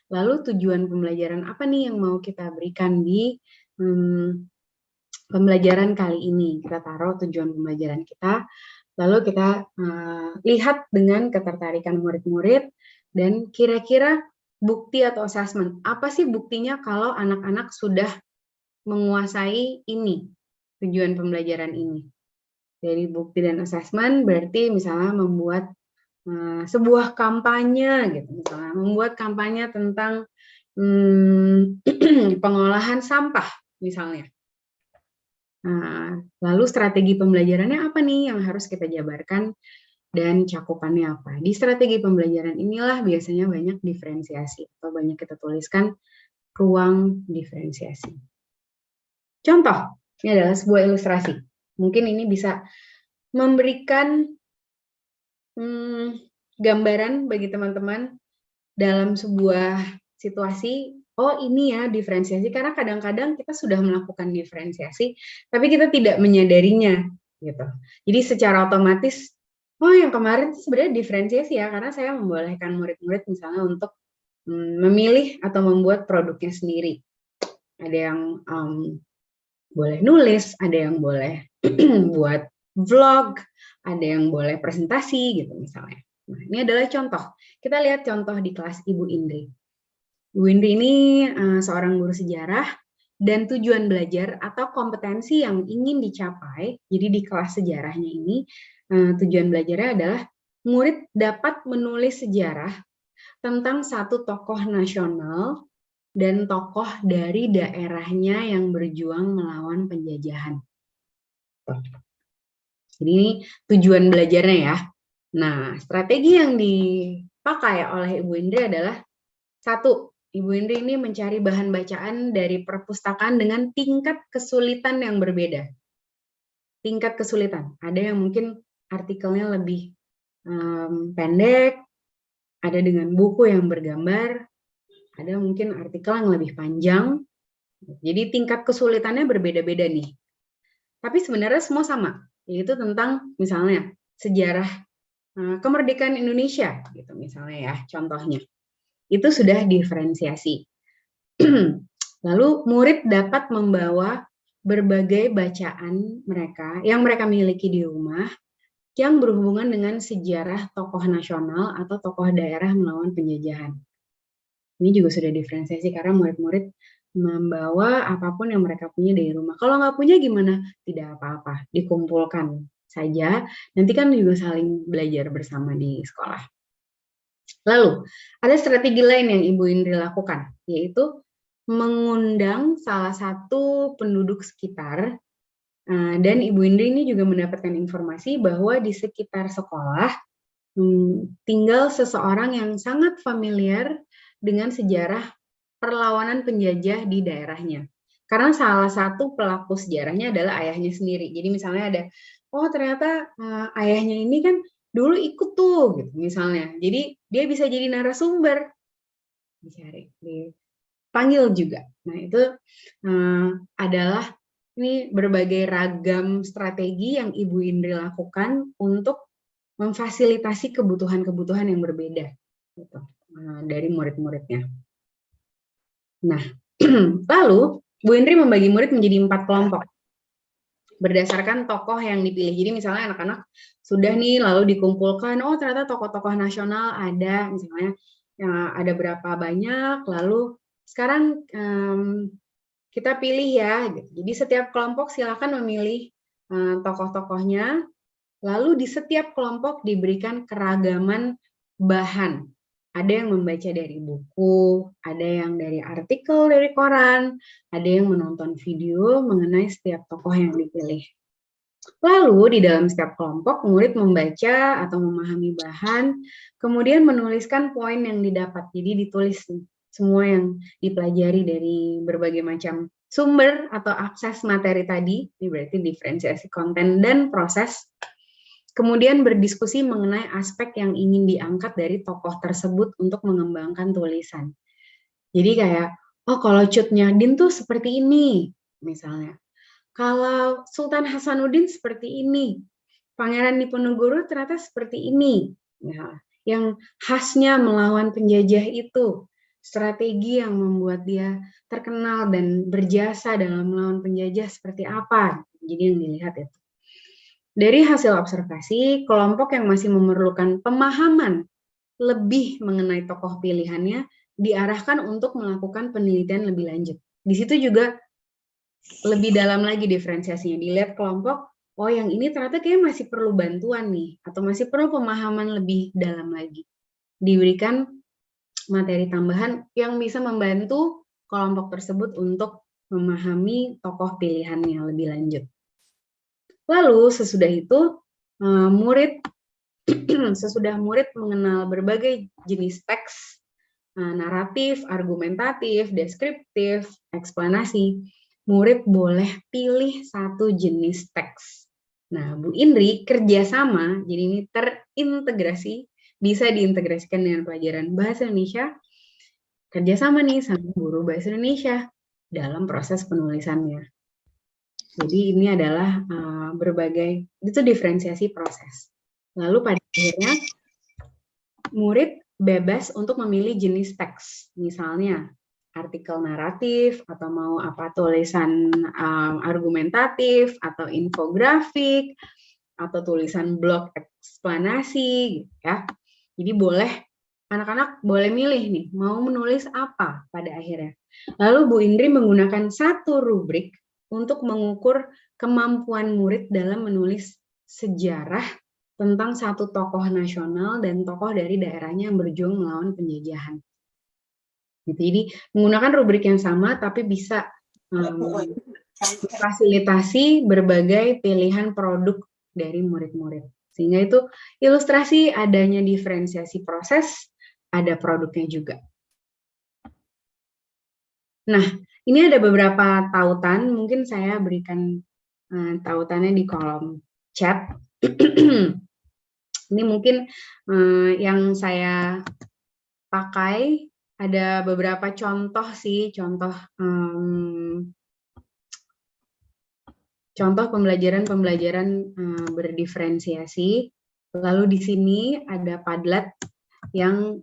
Lalu tujuan pembelajaran apa nih yang mau kita berikan di pembelajaran kali ini. Kita taruh tujuan pembelajaran kita, lalu kita lihat dengan ketertarikan murid-murid, dan kira-kira bukti atau assessment. Apa sih buktinya kalau anak-anak sudah menguasai ini, tujuan pembelajaran ini. Dari bukti dan assessment berarti misalnya membuat sebuah kampanye gitu, misalnya membuat kampanye tentang pengolahan sampah. misalnya. Nah, lalu strategi pembelajarannya apa nih yang harus kita jabarkan dan cakupannya apa? Di strategi pembelajaran inilah biasanya banyak diferensiasi atau banyak kita tuliskan ruang diferensiasi. Contoh, ini adalah sebuah ilustrasi. Mungkin ini bisa memberikan gambaran bagi teman-teman dalam sebuah situasi, oh ini ya diferensiasi, karena kadang-kadang kita sudah melakukan diferensiasi, tapi kita tidak menyadarinya, gitu. Jadi secara otomatis, oh yang kemarin sebenarnya diferensiasi ya, karena saya membolehkan murid-murid misalnya untuk memilih atau membuat produknya sendiri. Ada yang boleh nulis, ada yang boleh buat vlog, ada yang boleh presentasi gitu misalnya. Nah, ini adalah contoh. Kita lihat contoh di kelas Ibu Indri. Ibu Indri ini seorang guru sejarah dan tujuan belajar atau kompetensi yang ingin dicapai. Jadi di kelas sejarahnya ini tujuan belajarnya adalah murid dapat menulis sejarah tentang satu tokoh nasional dan tokoh dari daerahnya yang berjuang melawan penjajahan. Jadi ini tujuan belajarnya ya. Nah, strategi yang dipakai oleh Ibu Indri adalah satu, Ibu Indri ini mencari bahan bacaan dari perpustakaan dengan tingkat kesulitan yang berbeda. Tingkat kesulitan. Ada yang mungkin artikelnya lebih pendek, ada dengan buku yang bergambar, ada mungkin artikel yang lebih panjang. Jadi tingkat kesulitannya berbeda-beda nih. Tapi sebenarnya semua sama, yaitu tentang misalnya sejarah kemerdekaan Indonesia, gitu misalnya ya, contohnya. Itu sudah diferensiasi. Lalu murid dapat membawa berbagai bacaan mereka yang mereka miliki di rumah yang berhubungan dengan sejarah tokoh nasional atau tokoh daerah melawan penjajahan. Ini juga sudah diferensiasi karena murid-murid membawa apapun yang mereka punya dari rumah. Kalau nggak punya gimana? Tidak apa-apa, dikumpulkan saja. Nanti kan juga saling belajar bersama di sekolah. Lalu, ada strategi lain yang Ibu Indri lakukan, yaitu mengundang salah satu penduduk sekitar. Dan Ibu Indri ini juga mendapatkan informasi bahwa di sekitar sekolah tinggal seseorang yang sangat familiar dengan sejarah perlawanan penjajah di daerahnya. Karena salah satu pelaku sejarahnya adalah ayahnya sendiri. Jadi misalnya ada, oh ternyata ayahnya ini kan dulu ikut tuh, gitu misalnya. Jadi dia bisa jadi narasumber, dicari, dipanggil juga. Nah itu adalah ini berbagai ragam strategi yang Ibu Indri lakukan untuk memfasilitasi kebutuhan-kebutuhan yang berbeda gitu, dari murid-muridnya. Nah, lalu Bu Indri membagi murid menjadi 4 kelompok berdasarkan tokoh yang dipilih. Jadi misalnya anak-anak sudah nih lalu dikumpulkan, oh ternyata tokoh-tokoh nasional ada, misalnya ada berapa banyak, lalu sekarang kita pilih ya. Jadi setiap kelompok silakan memilih tokoh-tokohnya. Lalu di setiap kelompok diberikan keragaman bahan. Ada yang membaca dari buku, ada yang dari artikel dari koran, ada yang menonton video mengenai setiap tokoh yang dipilih. Lalu di dalam setiap kelompok murid membaca atau memahami bahan, kemudian menuliskan poin yang didapat. Jadi ditulis semua yang dipelajari dari berbagai macam sumber atau akses materi tadi. Ini berarti diferensiasi konten dan proses. Kemudian berdiskusi mengenai aspek yang ingin diangkat dari tokoh tersebut untuk mengembangkan tulisan. Jadi kayak, oh kalau Cut Nyahdin tuh seperti ini, misalnya. Kalau Sultan Hasanuddin seperti ini. Pangeran Diponegoro ternyata seperti ini. Nah, yang khasnya melawan penjajah itu. Strategi yang membuat dia terkenal dan berjasa dalam melawan penjajah seperti apa. Jadi yang dilihat itu. Dari hasil observasi, kelompok yang masih memerlukan pemahaman lebih mengenai tokoh pilihannya diarahkan untuk melakukan penelitian lebih lanjut. Di situ juga lebih dalam lagi diferensiasinya. Dilihat kelompok, oh yang ini ternyata kayaknya masih perlu bantuan nih, atau masih perlu pemahaman lebih dalam lagi. Diberikan materi tambahan yang bisa membantu kelompok tersebut untuk memahami tokoh pilihannya lebih lanjut. Lalu sesudah itu sesudah murid mengenal berbagai jenis teks, naratif, argumentatif, deskriptif, eksplanasi, murid boleh pilih satu jenis teks. Nah, Bu Indri kerjasama, jadi ini terintegrasi, bisa diintegrasikan dengan pelajaran bahasa Indonesia, kerjasama nih sama guru bahasa Indonesia dalam proses penulisannya. Jadi ini adalah berbagai, itu diferensiasi proses. Lalu pada akhirnya murid bebas untuk memilih jenis teks, misalnya artikel naratif, atau mau apa tulisan argumentatif, atau infografik, atau tulisan blog eksplanasi, gitu ya. Jadi boleh, anak-anak boleh milih nih, mau menulis apa pada akhirnya. Lalu Bu Indri menggunakan satu rubrik untuk mengukur kemampuan murid dalam menulis sejarah tentang satu tokoh nasional dan tokoh dari daerahnya yang berjuang melawan penjajahan. Gitu. Jadi menggunakan rubrik yang sama tapi bisa fasilitasi berbagai pilihan produk dari murid-murid. Sehingga itu ilustrasi adanya diferensiasi proses, ada produknya juga. Nah, ini ada beberapa tautan, mungkin saya berikan tautannya di kolom chat. Ini mungkin yang saya pakai, ada beberapa contoh sih, contoh pembelajaran berdiferensiasi. Lalu di sini ada Padlet yang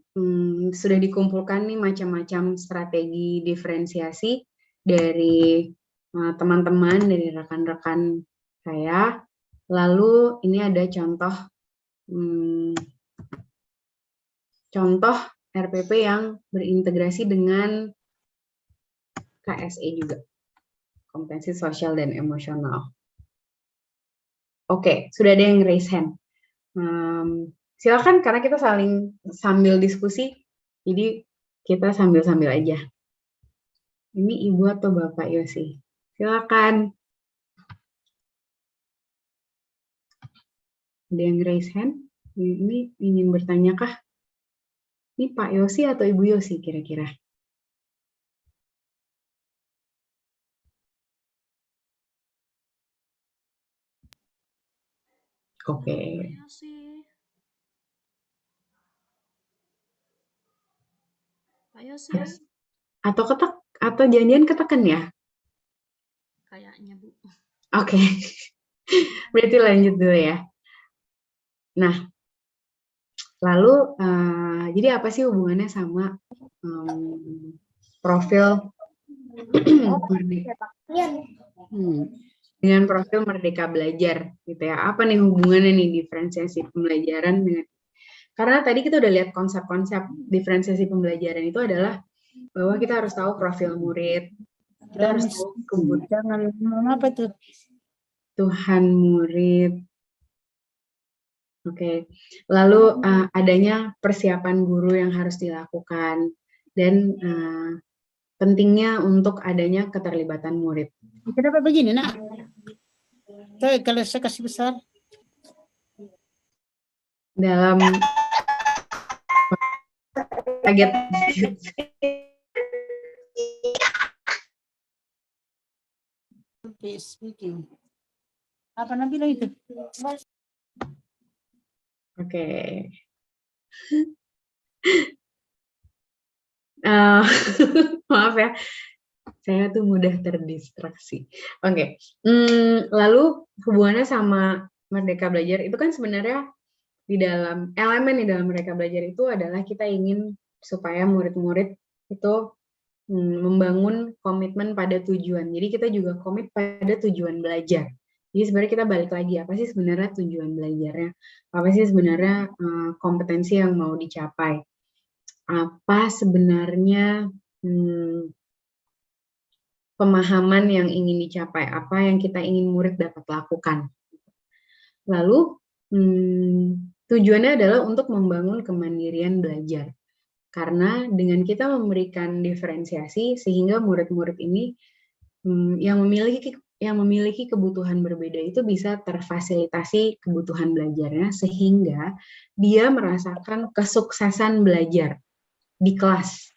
sudah dikumpulkan nih macam-macam strategi diferensiasi dari teman-teman, dari rekan-rekan saya. Lalu ini ada contoh RPP yang berintegrasi dengan KSE juga, kompetensi sosial dan emosional. Oke, sudah ada yang raise hand. Silakan, karena kita sambil diskusi, jadi kita sambil aja. Ini Ibu atau Bapak Yosi? Silakan. Ada yang raise hand? Ini ingin bertanya kah? Ini Pak Yosi atau Ibu Yosi kira-kira? Oke. Pak Yosi. Atau janjian ketekan ya? Kayaknya, Bu. Oke. Berarti lanjut dulu ya. Nah, lalu jadi apa sih hubungannya sama profil dengan profil Merdeka Belajar gitu ya? Apa nih hubungannya nih diferensiasi pembelajaran dengan, karena tadi kita udah lihat konsep-konsep diferensiasi pembelajaran itu adalah bahwa kita harus tahu profil murid, kita harus tahu kebutuhan apa tuh? Tuhan murid. Oke, lalu adanya persiapan guru yang harus dilakukan dan pentingnya untuk adanya keterlibatan murid. Kenapa begini, Nak? Tuh, kalau saya kasih besar. Dalam kaget. Speaking. Apa Nabi bilang itu? Oke. Maaf ya, saya tuh mudah terdistraksi. Oke. Lalu hubungannya sama Merdeka Belajar itu kan sebenarnya di dalam elemen di dalam Merdeka Belajar itu adalah kita ingin supaya murid-murid itu membangun komitmen pada tujuan. Jadi kita juga komit pada tujuan belajar. Jadi sebenarnya kita balik lagi, apa sih sebenarnya tujuan belajarnya? Apa sih sebenarnya kompetensi yang mau dicapai? Apa sebenarnya pemahaman yang ingin dicapai? Apa yang kita ingin murid dapat lakukan? Lalu tujuannya adalah untuk membangun kemandirian belajar. Karena dengan kita memberikan diferensiasi sehingga murid-murid ini yang memiliki kebutuhan berbeda itu bisa terfasilitasi kebutuhan belajarnya sehingga dia merasakan kesuksesan belajar di kelas.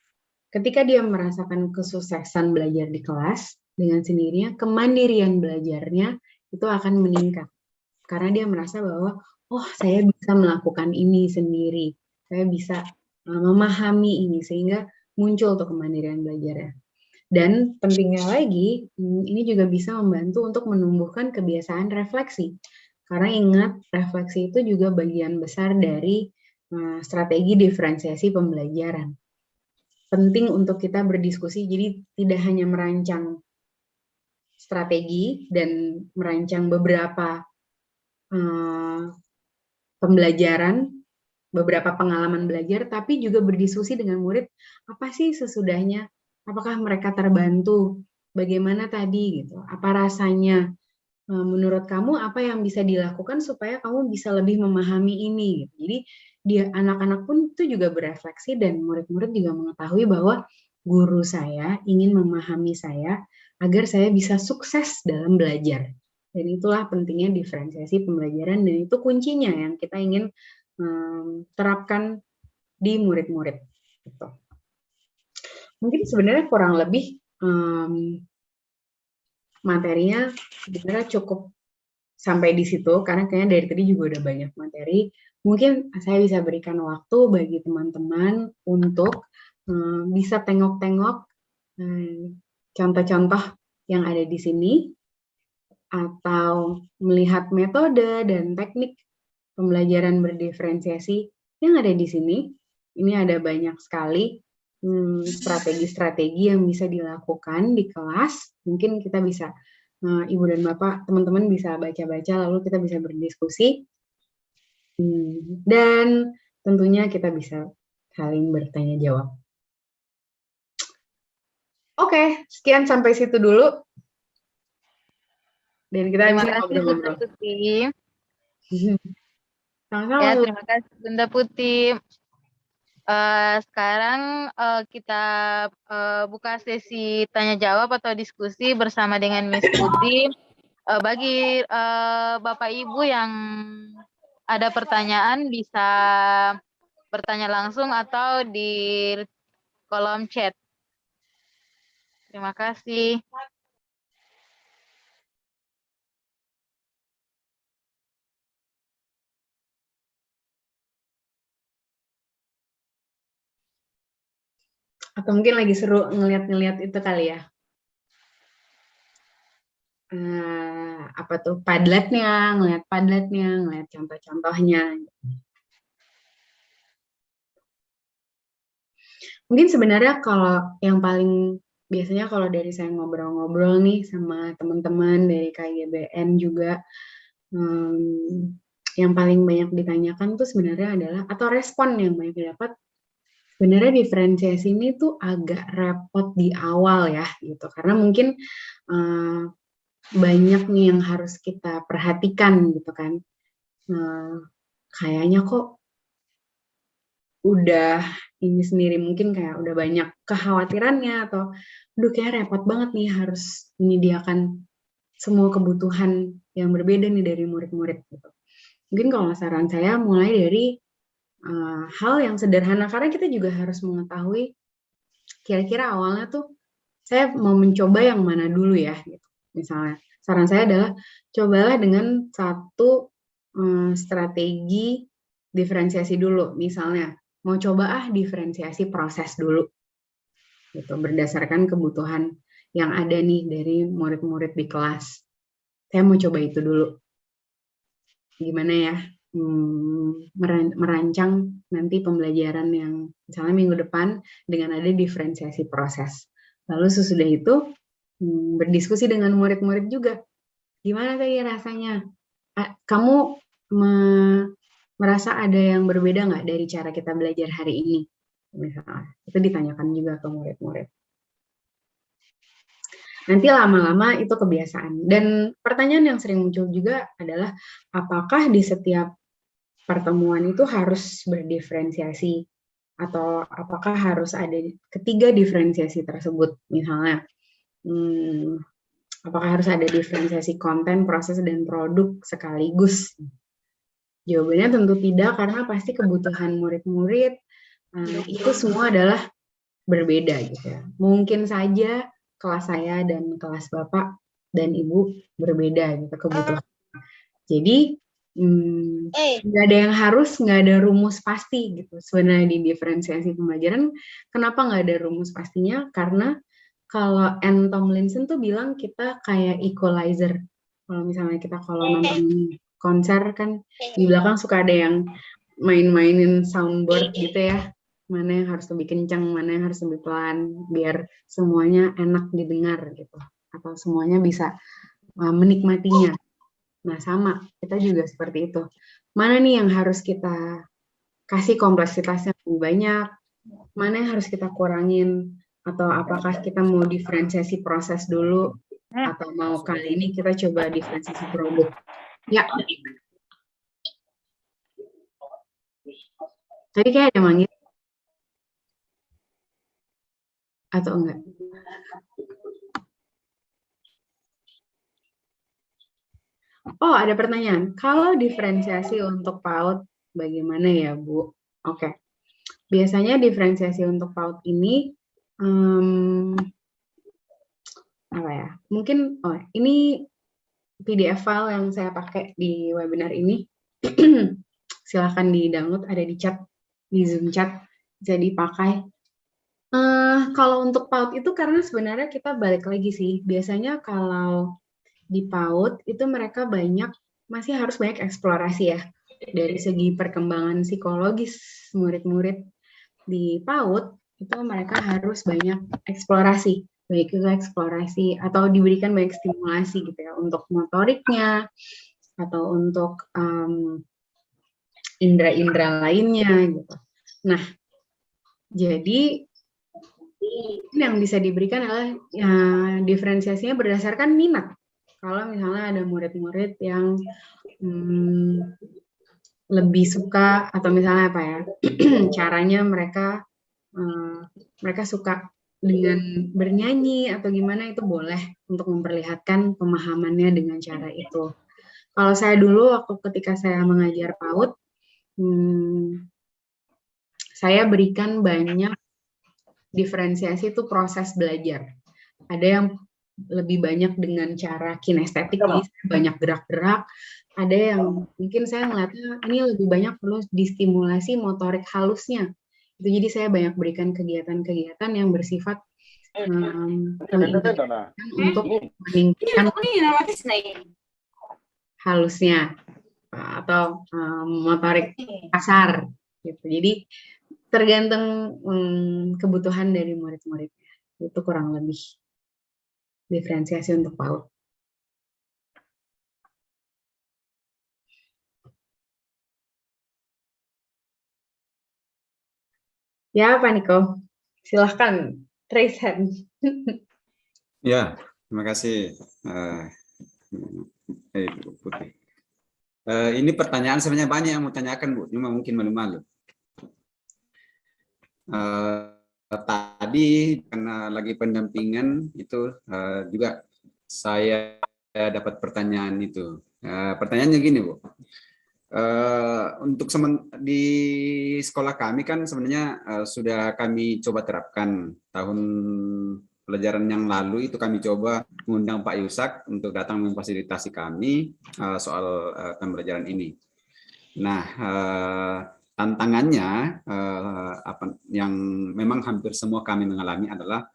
Ketika dia merasakan kesuksesan belajar di kelas, dengan sendirinya kemandirian belajarnya itu akan meningkat. Karena dia merasa bahwa, oh saya bisa melakukan ini sendiri, saya bisa memahami ini, sehingga muncul tuh kemandirian belajarnya. Dan pentingnya lagi, ini juga bisa membantu untuk menumbuhkan kebiasaan refleksi. Karena ingat, refleksi itu juga bagian besar dari strategi diferensiasi pembelajaran. Penting untuk kita berdiskusi, jadi tidak hanya merancang strategi dan merancang beberapa pembelajaran, beberapa pengalaman belajar, tapi juga berdiskusi dengan murid, apa sih sesudahnya, apakah mereka terbantu, bagaimana tadi gitu, apa rasanya, menurut kamu apa yang bisa dilakukan supaya kamu bisa lebih memahami ini gitu. Jadi dia anak-anak pun itu juga berefleksi dan murid-murid juga mengetahui bahwa guru saya ingin memahami saya agar saya bisa sukses dalam belajar. Dan itulah pentingnya diferensiasi pembelajaran, dan itu kuncinya yang kita ingin terapkan di murid-murid. Gitu. Mungkin sebenarnya kurang lebih materinya sebenarnya cukup sampai di situ, karena kayaknya dari tadi juga udah banyak materi. Mungkin saya bisa berikan waktu bagi teman-teman untuk bisa tengok-tengok contoh-contoh yang ada di sini, atau melihat metode dan teknik pembelajaran berdiferensiasi yang ada di sini. Ini ada banyak sekali strategi-strategi yang bisa dilakukan di kelas. Mungkin kita bisa, Ibu dan Bapak, teman-teman bisa baca-baca, lalu kita bisa berdiskusi. Dan tentunya kita bisa saling bertanya jawab. Oke, sekian sampai situ dulu. Dan kita Terima bisa kasih Bunda ngobrol-ngobrol. Putih. Sama-sama. Ya, terima kasih Bunda Putih. Sekarang kita buka sesi tanya jawab atau diskusi bersama dengan Miss Putih. Bagi Bapak Ibu yang ada pertanyaan bisa bertanya langsung atau di kolom chat. Terima kasih. Atau mungkin lagi seru ngeliat-ngeliat itu kali ya. Apa tuh, Padletnya, ngeliat Padletnya, ngeliat contoh-contohnya. Mungkin sebenarnya kalau yang paling biasanya kalau dari saya ngobrol-ngobrol nih sama teman-teman dari KGBN juga, yang paling banyak ditanyakan tuh sebenarnya adalah, atau respon yang banyak didapat, sebenarnya diferensiasi ini tuh agak repot di awal ya, gitu. Karena mungkin banyak nih yang harus kita perhatikan gitu kan. Kayaknya kok udah ini sendiri, mungkin kayak udah banyak kekhawatirannya, atau aduh kayak repot banget nih harus menyediakan semua kebutuhan yang berbeda nih dari murid-murid gitu. Mungkin kalau saran saya mulai dari hal yang sederhana, karena kita juga harus mengetahui kira-kira awalnya tuh saya mau mencoba yang mana dulu ya gitu. Misalnya saran saya adalah cobalah dengan satu strategi diferensiasi dulu. Misalnya mau coba diferensiasi proses dulu gitu, berdasarkan kebutuhan yang ada nih dari murid-murid di kelas. Saya mau coba itu dulu. Gimana ya merancang nanti pembelajaran yang misalnya minggu depan dengan ada diferensiasi proses. Lalu sesudah itu berdiskusi dengan murid-murid juga. Gimana tadi rasanya? Kamu merasa ada yang berbeda nggak dari cara kita belajar hari ini? Misalnya, itu ditanyakan juga ke murid-murid. Nanti lama-lama itu kebiasaan. Dan pertanyaan yang sering muncul juga adalah, apakah di setiap pertemuan itu harus berdiferensiasi? Atau apakah harus ada ketiga diferensiasi tersebut? Misalnya, Apakah harus ada diferensiasi konten, proses, dan produk sekaligus? Jawabannya tentu tidak, karena pasti kebutuhan murid-murid itu semua adalah berbeda gitu ya. Mungkin saja kelas saya dan kelas Bapak dan Ibu berbeda gitu kebutuhan. Jadi nggak ada yang harus, nggak ada rumus pasti gitu. Sebenarnya di diferensiasi pembelajaran, kenapa nggak ada rumus pastinya? Karena kalau Anne Tomlinson tuh bilang kita kayak equalizer. Kalau misalnya kita nonton konser kan di belakang suka ada yang main-mainin soundboard gitu ya. Mana yang harus lebih kencang, mana yang harus lebih pelan, biar semuanya enak didengar gitu. Atau semuanya bisa menikmatinya. Nah sama, kita juga seperti itu. Mana nih yang harus kita kasih kompleksitasnya lebih banyak, mana yang harus kita kurangin, atau apakah kita mau diferensiasi proses dulu, atau mau kali ini kita coba diferensiasi produk. Ya. Tadi kayak ada manggil. Atau enggak? Oh, ada pertanyaan. Kalau diferensiasi untuk PAUD, bagaimana ya, Bu? Oke. Biasanya diferensiasi untuk PAUD ini, apa ya? Mungkin, ini PDF file yang saya pakai di webinar ini. Silahkan di-download, ada di chat, di Zoom chat, bisa dipakai. Kalau untuk PAUD itu karena sebenarnya kita balik lagi sih. Biasanya kalau di PAUD itu mereka masih harus banyak eksplorasi ya. Dari segi perkembangan psikologis murid-murid di PAUD itu mereka harus banyak eksplorasi. Baik itu eksplorasi atau diberikan banyak stimulasi gitu ya untuk motoriknya atau untuk indera-indera lainnya gitu. Nah, jadi yang bisa diberikan adalah diferensiasinya berdasarkan minat. Kalau misalnya ada murid-murid yang lebih suka atau misalnya apa ya caranya mereka suka dengan bernyanyi atau gimana, itu boleh untuk memperlihatkan pemahamannya dengan cara itu. Kalau saya dulu waktu ketika saya mengajar PAUD, saya berikan banyak diferensiasi itu proses belajar. Ada yang lebih banyak dengan cara kinestetik, jadi banyak gerak-gerak. Ada yang mungkin saya ngeliatnya ini lebih banyak perlu distimulasi motorik halusnya. Itu jadi saya banyak berikan kegiatan-kegiatan yang bersifat untuk meningkatkan halusnya atau motorik kasar gitu. Jadi tergantung kebutuhan dari murid-muridnya. Itu kurang lebih diferensiasi untuk PAUD. Ya, Pak Niko, silahkan raise hand. Ya, terima kasih, Bu Putri. Ini pertanyaan sebenarnya banyak yang mau tanyakan, Bu, cuma mungkin malu-malu. Tadi karena lagi pendampingan itu juga saya dapat pertanyaan itu. Pertanyaannya gini, Bu. Untuk di sekolah kami kan sebenarnya sudah kami coba terapkan tahun pelajaran yang lalu itu kami coba mengundang Pak Yusak untuk datang memfasilitasi kami soal pembelajaran ini. Nah, tantangannya yang memang hampir semua kami mengalami adalah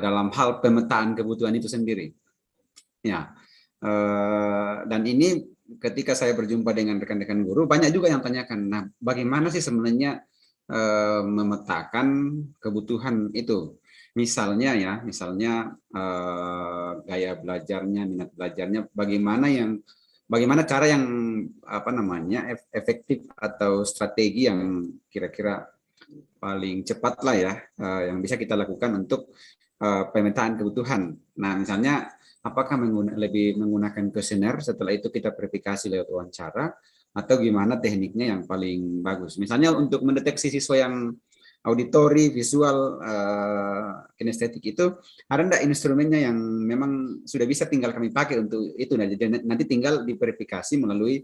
dalam hal pemetaan kebutuhan itu sendiri. Ya, dan ini ketika saya berjumpa dengan rekan-rekan guru, banyak juga yang tanyakan, nah bagaimana sih sebenarnya memetakan kebutuhan itu? Misalnya gaya belajarnya, minat belajarnya, bagaimana cara yang efektif atau strategi yang kira-kira paling cepat lah ya, yang bisa kita lakukan untuk pemetaan kebutuhan. Nah, misalnya apakah lebih menggunakan kuesioner, setelah itu kita verifikasi lewat wawancara, atau gimana tekniknya yang paling bagus? Misalnya untuk mendeteksi siswa yang auditori, visual, kinestetik itu ada enggak instrumennya yang memang sudah bisa tinggal kami pakai untuk itu. Nah, jadi nanti tinggal diverifikasi melalui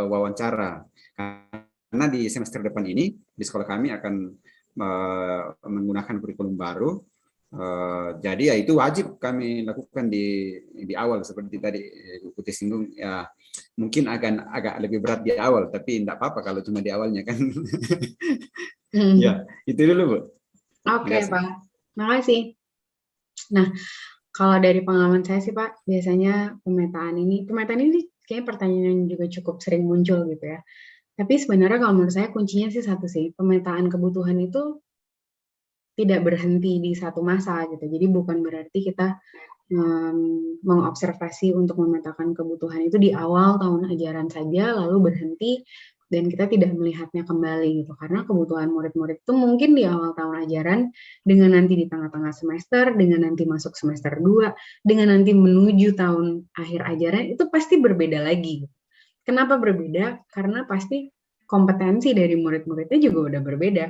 wawancara. Karena di semester depan ini di sekolah kami akan menggunakan kurikulum baru. Jadi ya itu wajib kami lakukan di awal seperti tadi Putih singgung ya, mungkin agak lebih berat di awal tapi tidak apa-apa kalau cuma di awalnya kan. Ya itu dulu Bu. Oke Pak, makasih. Nah kalau dari pengalaman saya sih Pak, biasanya pemetaan ini kayaknya pertanyaan yang juga cukup sering muncul gitu ya. Tapi sebenarnya kalau menurut saya kuncinya sih satu sih, pemetaan kebutuhan itu tidak berhenti di satu masa gitu. Jadi bukan berarti kita mengobservasi untuk memetakan kebutuhan itu di awal tahun ajaran saja lalu berhenti dan kita tidak melihatnya kembali gitu. Karena kebutuhan murid-murid itu mungkin di awal tahun ajaran, dengan nanti di tengah-tengah semester, dengan nanti masuk semester 2, dengan nanti menuju tahun akhir ajaran itu pasti berbeda lagi. Kenapa berbeda? Karena pasti kompetensi dari murid-muridnya juga udah berbeda.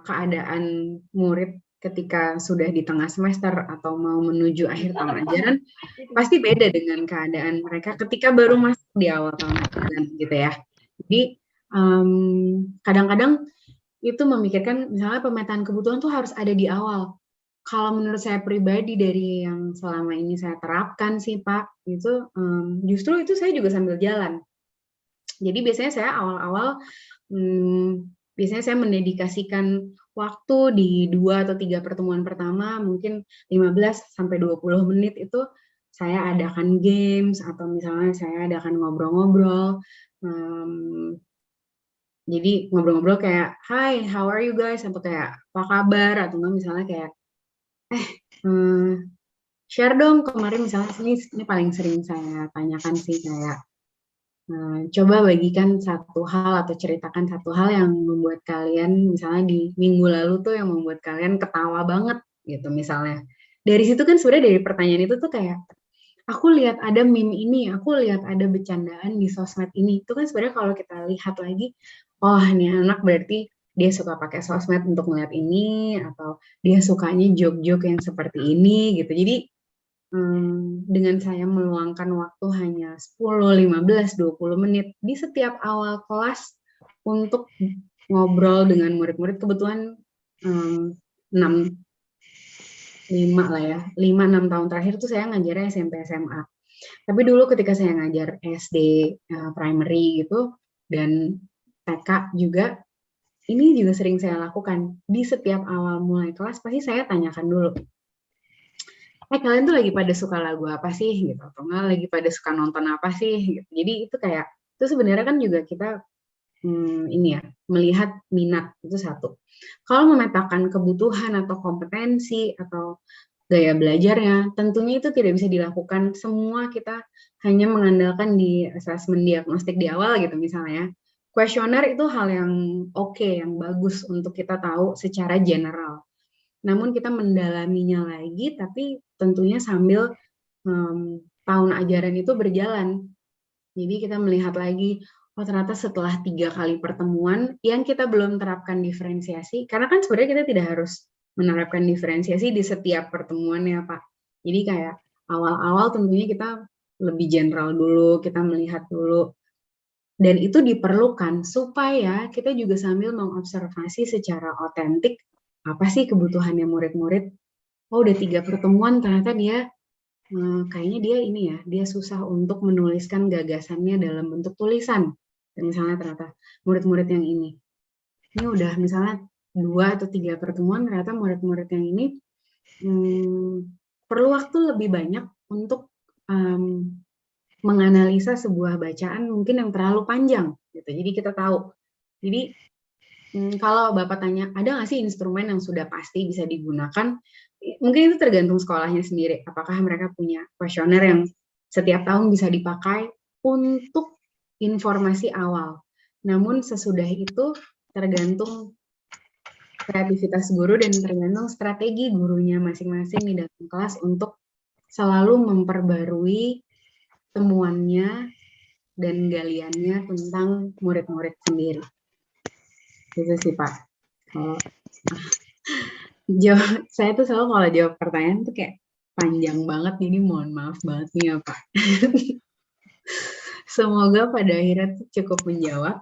Keadaan murid ketika sudah di tengah semester atau mau menuju akhir tahun ajaran pasti beda dengan keadaan mereka ketika baru masuk di awal tahun ajaran gitu ya. Jadi kadang-kadang itu memikirkan misalnya pemetaan kebutuhan tuh harus ada di awal. Kalau menurut saya pribadi dari yang selama ini saya terapkan sih Pak, itu justru itu saya juga sambil jalan. Jadi biasanya saya awal-awal biasanya saya mendedikasikan waktu di 2 atau 3 pertemuan pertama, mungkin 15 sampai 20 menit itu saya adakan games, atau misalnya saya adakan ngobrol-ngobrol. Jadi ngobrol-ngobrol kayak, "Hi, how are you guys?" Atau kayak, "Apa kabar?" Atau enggak misalnya kayak, share dong kemarin misalnya, ini paling sering saya tanyakan sih kayak, coba bagikan satu hal atau ceritakan satu hal yang membuat kalian misalnya di minggu lalu tuh yang membuat kalian ketawa banget gitu misalnya. Dari situ kan sebenarnya dari pertanyaan itu tuh kayak, aku lihat ada meme ini, aku lihat ada bercandaan di sosmed ini. Itu kan sebenarnya kalau kita lihat lagi, oh ini anak berarti dia suka pakai sosmed untuk melihat ini, atau dia sukanya joke-joke yang seperti ini gitu. Jadi dengan saya meluangkan waktu hanya 10, 15, 20 menit di setiap awal kelas untuk ngobrol dengan murid-murid, kebetulan 5-6 tahun terakhir tuh saya ngajarnya SMP SMA. Tapi dulu ketika saya ngajar SD primary gitu dan TK juga, ini juga sering saya lakukan. Di setiap awal mulai kelas pasti saya tanyakan dulu, kalian tuh lagi pada suka lagu apa sih gitu, atau enggak lagi pada suka nonton apa sih gitu. Jadi itu kayak itu sebenarnya kan juga kita ini ya, melihat minat itu satu. Kalau memetakan kebutuhan atau kompetensi atau gaya belajarnya, tentunya itu tidak bisa dilakukan semua kita hanya mengandalkan di asesmen diagnostik di awal gitu misalnya. Kuesioner itu hal yang oke, yang bagus untuk kita tahu secara general. Namun kita mendalaminya lagi, tapi tentunya sambil tahun ajaran itu berjalan. Jadi kita melihat lagi, oh ternyata setelah 3 kali pertemuan yang kita belum terapkan diferensiasi, karena kan sebenarnya kita tidak harus menerapkan diferensiasi di setiap pertemuan ya Pak. Jadi kayak awal-awal tentunya kita lebih general dulu, kita melihat dulu. Dan itu diperlukan supaya kita juga sambil mengobservasi secara otentik apa sih kebutuhannya murid-murid. Oh udah 3 pertemuan ternyata dia kayaknya dia ini ya, dia susah untuk menuliskan gagasannya dalam bentuk tulisan. Dan misalnya ternyata murid-murid yang ini udah misalnya 2 atau 3 pertemuan ternyata murid-murid yang ini perlu waktu lebih banyak untuk menganalisa sebuah bacaan mungkin yang terlalu panjang gitu. Jadi kita tahu. Jadi kalau Bapak tanya, ada nggak sih instrumen yang sudah pasti bisa digunakan? Mungkin itu tergantung sekolahnya sendiri. Apakah mereka punya kuesioner yang setiap tahun bisa dipakai untuk informasi awal. Namun sesudah itu tergantung kreativitas guru dan tergantung strategi gurunya masing-masing di dalam kelas untuk selalu memperbarui temuannya dan galiannya tentang murid-murid sendiri. Itu sih Pak. Kalau saya tuh selalu kalau jawab pertanyaan tuh kayak panjang banget nih, ini mohon maaf banget nih ya Pak. Semoga pada akhirnya tuh cukup menjawab.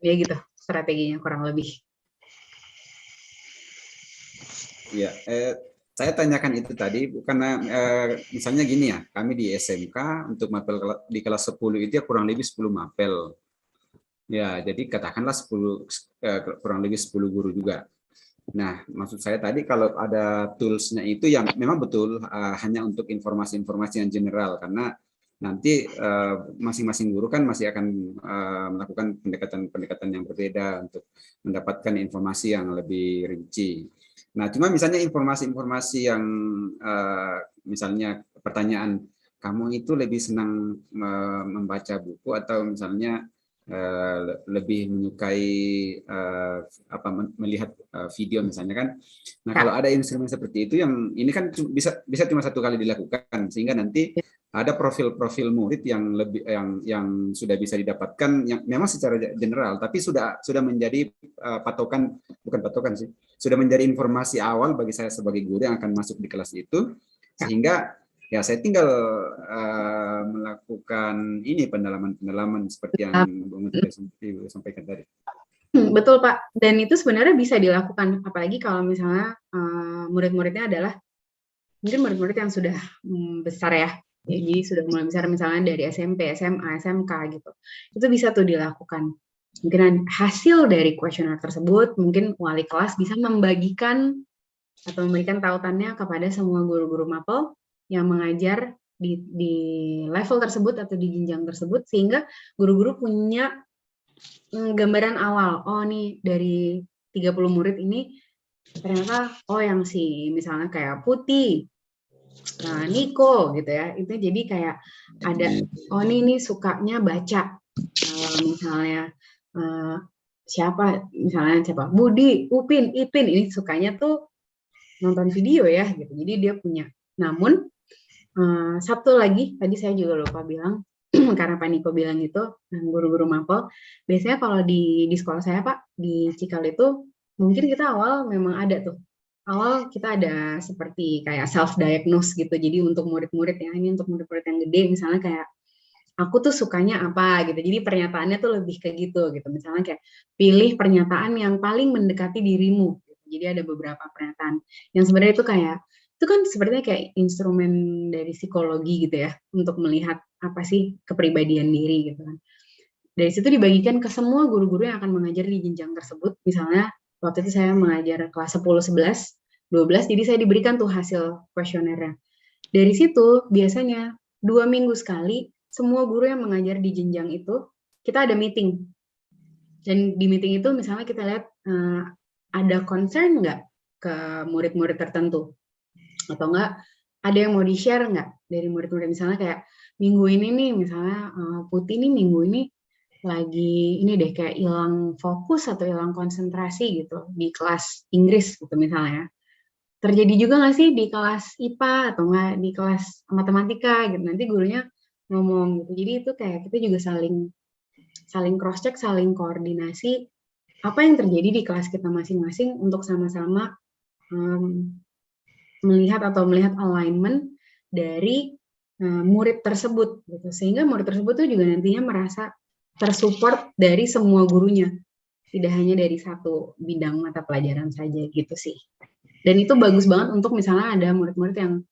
Ya gitu strateginya kurang lebih. Ya, saya tanyakan itu tadi karena misalnya gini ya, kami di SMK untuk mapel di kelas 10 itu ya kurang lebih 10 mapel. Ya, jadi katakanlah 10 kurang lebih 10 guru juga. Nah, maksud saya tadi kalau ada tools-nya itu yang memang betul hanya untuk informasi-informasi yang general karena nanti masing-masing guru kan masih akan melakukan pendekatan-pendekatan yang berbeda untuk mendapatkan informasi yang lebih rinci. Nah, cuma misalnya informasi-informasi yang misalnya pertanyaan, kamu itu lebih senang membaca buku atau misalnya lebih menyukai melihat video misalnya kan. Nah, kalau ada instrumen seperti itu yang ini kan bisa cuma satu kali dilakukan sehingga nanti ada profil-profil murid yang lebih yang sudah bisa didapatkan yang memang secara general tapi sudah menjadi bukan patokan sih. Sudah menjadi informasi awal bagi saya sebagai guru yang akan masuk di kelas itu sehingga ya saya tinggal melakukan ini pendalaman seperti yang Bung Menteri sampaikan tadi. Betul Pak, dan itu sebenarnya bisa dilakukan apalagi kalau misalnya murid-muridnya adalah mungkin murid-murid yang sudah besar ya, jadi sudah mulai besar misalnya dari SMP, SMA, SMK gitu. Itu bisa tuh dilakukan. Mungkin hasil dari kuesioner tersebut, mungkin wali kelas bisa membagikan atau memberikan tautannya kepada semua guru-guru mapel yang mengajar di level tersebut atau di jenjang tersebut, sehingga guru-guru punya gambaran awal, oh nih dari 30 murid ini ternyata oh yang si misalnya kayak Putih, Niko gitu ya, itu jadi kayak ada oh nih sukanya baca, misalnya siapa Budi, Upin, Ipin ini sukanya tuh nonton video ya gitu, jadi dia punya. Namun satu lagi tadi saya juga lupa bilang karena Pak Niko bilang itu guru-guru mapel biasanya kalau di sekolah saya Pak di Cikal itu mungkin kita awal memang ada tuh awal kita ada seperti kayak self diagnose gitu, jadi untuk murid-murid ya ini untuk murid-murid yang gede misalnya kayak aku tuh sukanya apa gitu, jadi pernyataannya tuh lebih ke gitu misalnya kayak pilih pernyataan yang paling mendekati dirimu gitu. Jadi ada beberapa pernyataan yang sebenarnya itu kayak itu kan sebenarnya kayak instrumen dari psikologi gitu ya untuk melihat apa sih kepribadian diri gitu kan. Dari situ dibagikan ke semua guru-guru yang akan mengajar di jenjang tersebut. Misalnya waktu itu saya mengajar kelas 10, 11, 12, jadi saya diberikan tuh hasil kuesionernya. Dari situ biasanya 2 minggu sekali semua guru yang mengajar di jenjang itu kita ada meeting. Dan di meeting itu misalnya kita lihat ada concern nggak ke murid-murid tertentu atau enggak ada yang mau di-share nggak dari murid-murid, misalnya kayak minggu ini nih misalnya Putih nih minggu ini lagi ini deh kayak hilang fokus atau hilang konsentrasi gitu di kelas Inggris gitu misalnya. Terjadi juga nggak sih di kelas IPA atau nggak di kelas matematika gitu, nanti gurunya ngomong gitu. Jadi itu kayak kita juga saling cross check, saling koordinasi apa yang terjadi di kelas kita masing-masing untuk sama-sama melihat alignment dari murid tersebut gitu. Sehingga murid tersebut tuh juga nantinya merasa tersupport dari semua gurunya, tidak hanya dari satu bidang mata pelajaran saja gitu sih. Dan itu bagus banget untuk misalnya ada murid-murid yang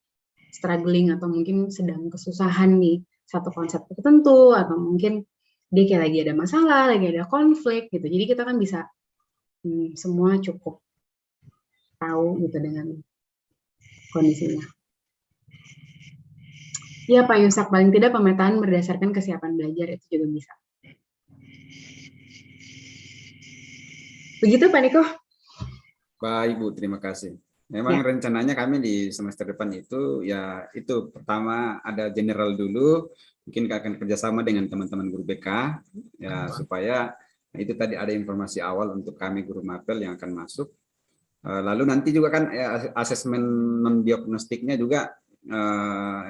struggling atau mungkin sedang kesusahan nih satu konsep tertentu atau mungkin dia kayak lagi ada masalah, lagi ada konflik gitu. Jadi kita kan bisa semua cukup tahu gitu dengan kondisinya. Ya Pak Yusak, paling tidak pemetaan berdasarkan kesiapan belajar itu juga bisa. Begitu Pak Niko? Baik Bu, terima kasih. Memang rencananya kami di semester depan itu ya itu pertama ada general dulu, mungkin akan kerjasama dengan teman-teman guru BK ya supaya itu tadi ada informasi awal untuk kami guru mapel yang akan masuk. Lalu nanti juga kan asesmen non diagnostiknya juga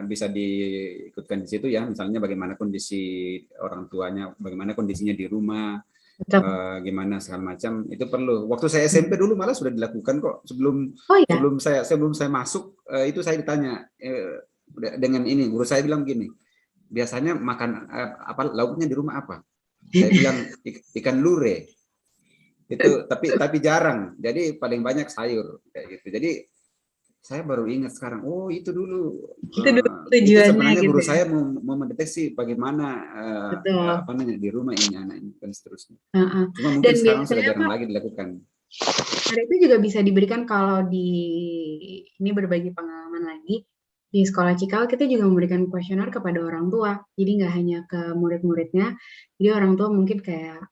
bisa diikutkan di situ ya, misalnya bagaimana kondisi orang tuanya, bagaimana kondisinya di rumah, Betul. Gimana segala macam itu perlu. Waktu saya SMP dulu malah sudah dilakukan kok sebelum Oh ya, sebelum saya masuk itu saya ditanya dengan ini guru saya bilang gini, biasanya makan apa lauknya di rumah apa? Saya bilang ikan lure. Itu tapi jarang. Jadi paling banyak sayur kayak gitu. Jadi saya baru ingat sekarang, oh itu dulu. itu dulu Itu tujuannya sebenarnya gitu guru ya. saya mau mendeteksi bagaimana Betul. apa namanya di rumah ini anak ini dan seterusnya. Heeh. Cuma mungkin Dan sekarang sudah biasanya jarang Pak, lagi dilakukan. ada itu juga bisa diberikan kalau ini berbagi pengalaman lagi. Di sekolah Cikal kita juga memberikan kuesioner kepada orang tua. Jadi nggak hanya ke murid-muridnya, jadi orang tua mungkin kayak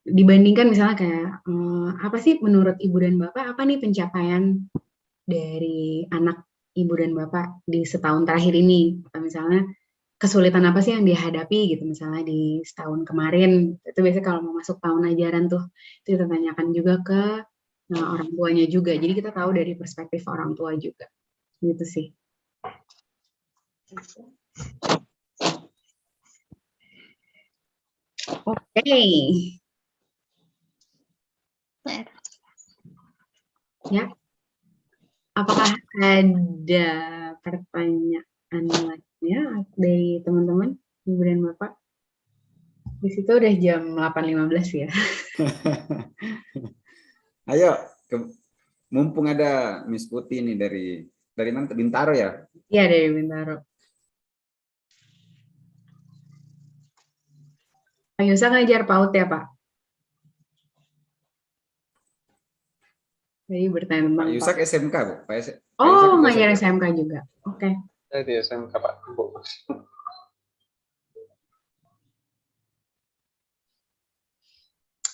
dibandingkan misalnya kayak apa sih menurut ibu dan bapak, apa nih pencapaian dari anak ibu dan bapak di setahun terakhir ini, atau misalnya kesulitan apa sih yang dihadapi gitu misalnya di setahun kemarin. Itu biasanya kalau mau masuk tahun ajaran tuh itu kita tanyakan juga ke orang tuanya juga, jadi kita tahu dari perspektif orang tua juga gitu sih. Oke. Ya, apakah ada pertanyaan lainnya dari teman-teman, ibu dan bapak? Di situ udah jam 8.15 ya. Ayo, mumpung ada Miss Putih nih dari mana? Bintaro ya? Iya, dari Bintaro. Pak Yusa ngajar PAUD ya, Pak? Jadi bertanya tentang Pak Yusak SMK, Bu. Pak Oh, Yusak ngajar SMK. SMK juga. Oke. Saya di SMK Pak. Bu.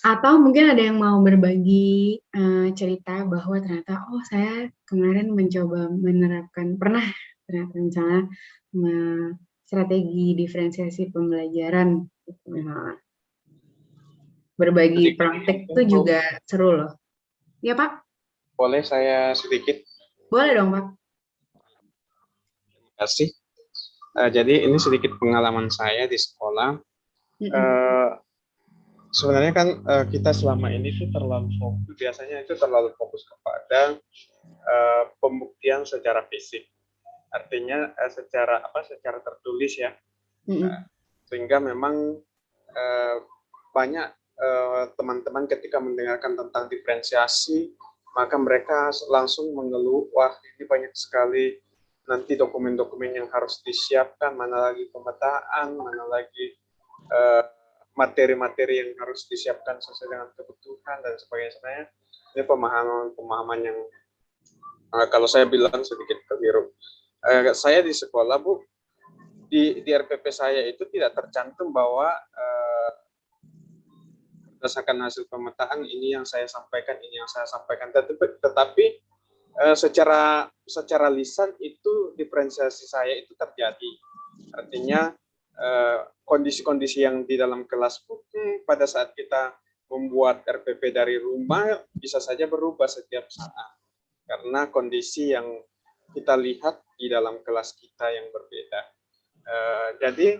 Atau mungkin ada yang mau berbagi cerita bahwa ternyata, oh saya kemarin mencoba menerapkan, pernah ternyata misalnya strategi diferensiasi pembelajaran. Misalnya. Berbagi praktik itu juga seru loh. Ya Pak? Boleh saya sedikit? Boleh dong Pak. Terima kasih. Jadi ini sedikit pengalaman saya di sekolah. Sebenarnya kan kita selama ini tuh terlalu fokus, biasanya itu terlalu fokus kepada pembuktian secara fisik. Artinya secara tertulis ya. Sehingga memang banyak teman-teman ketika mendengarkan tentang diferensiasi, maka mereka langsung mengeluh, wah ini banyak sekali nanti dokumen-dokumen yang harus disiapkan, mana lagi pemetaan, mana lagi materi-materi yang harus disiapkan sesuai dengan kebutuhan dan sebagainya. Ini pemahaman yang kalau saya bilang sedikit keliru. Saya di sekolah, Bu, di RPP saya itu tidak tercantum bahwa berdasarkan hasil pemetaan ini yang saya sampaikan, tetapi secara lisan itu diferensiasi saya itu terjadi. Artinya kondisi-kondisi yang di dalam kelas pada saat kita membuat RPP dari rumah bisa saja berubah setiap saat karena kondisi yang kita lihat di dalam kelas kita yang berbeda. Jadi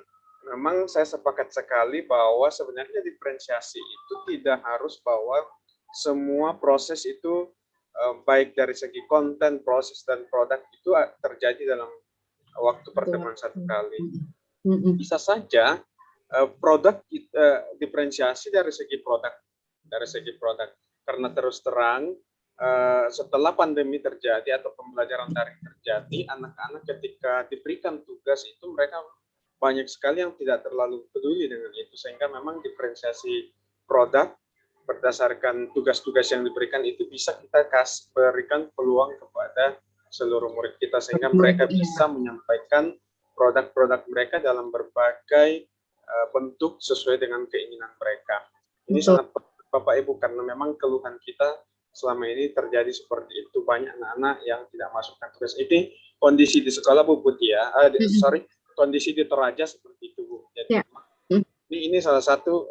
memang saya sepakat sekali bahwa sebenarnya diferensiasi itu tidak harus bahwa semua proses itu baik dari segi konten, proses, dan produk itu terjadi dalam waktu pertemuan satu kali. Bisa saja produk diferensiasi dari segi produk, karena terus terang setelah pandemi terjadi atau pembelajaran daring terjadi, anak-anak ketika diberikan tugas itu mereka banyak sekali yang tidak terlalu peduli dengan itu, sehingga memang diferensiasi produk berdasarkan tugas-tugas yang diberikan itu bisa kita berikan peluang kepada seluruh murid kita sehingga mereka bisa menyampaikan produk-produk mereka dalam berbagai bentuk sesuai dengan keinginan mereka. Ini sangat penting Bapak Ibu karena memang keluhan kita selama ini terjadi seperti itu, banyak anak-anak yang tidak masukkan tugas. Ini kondisi di sekolah Bu Putih ya, kondisi di Toraja seperti itu Bu. Jadi ini salah satu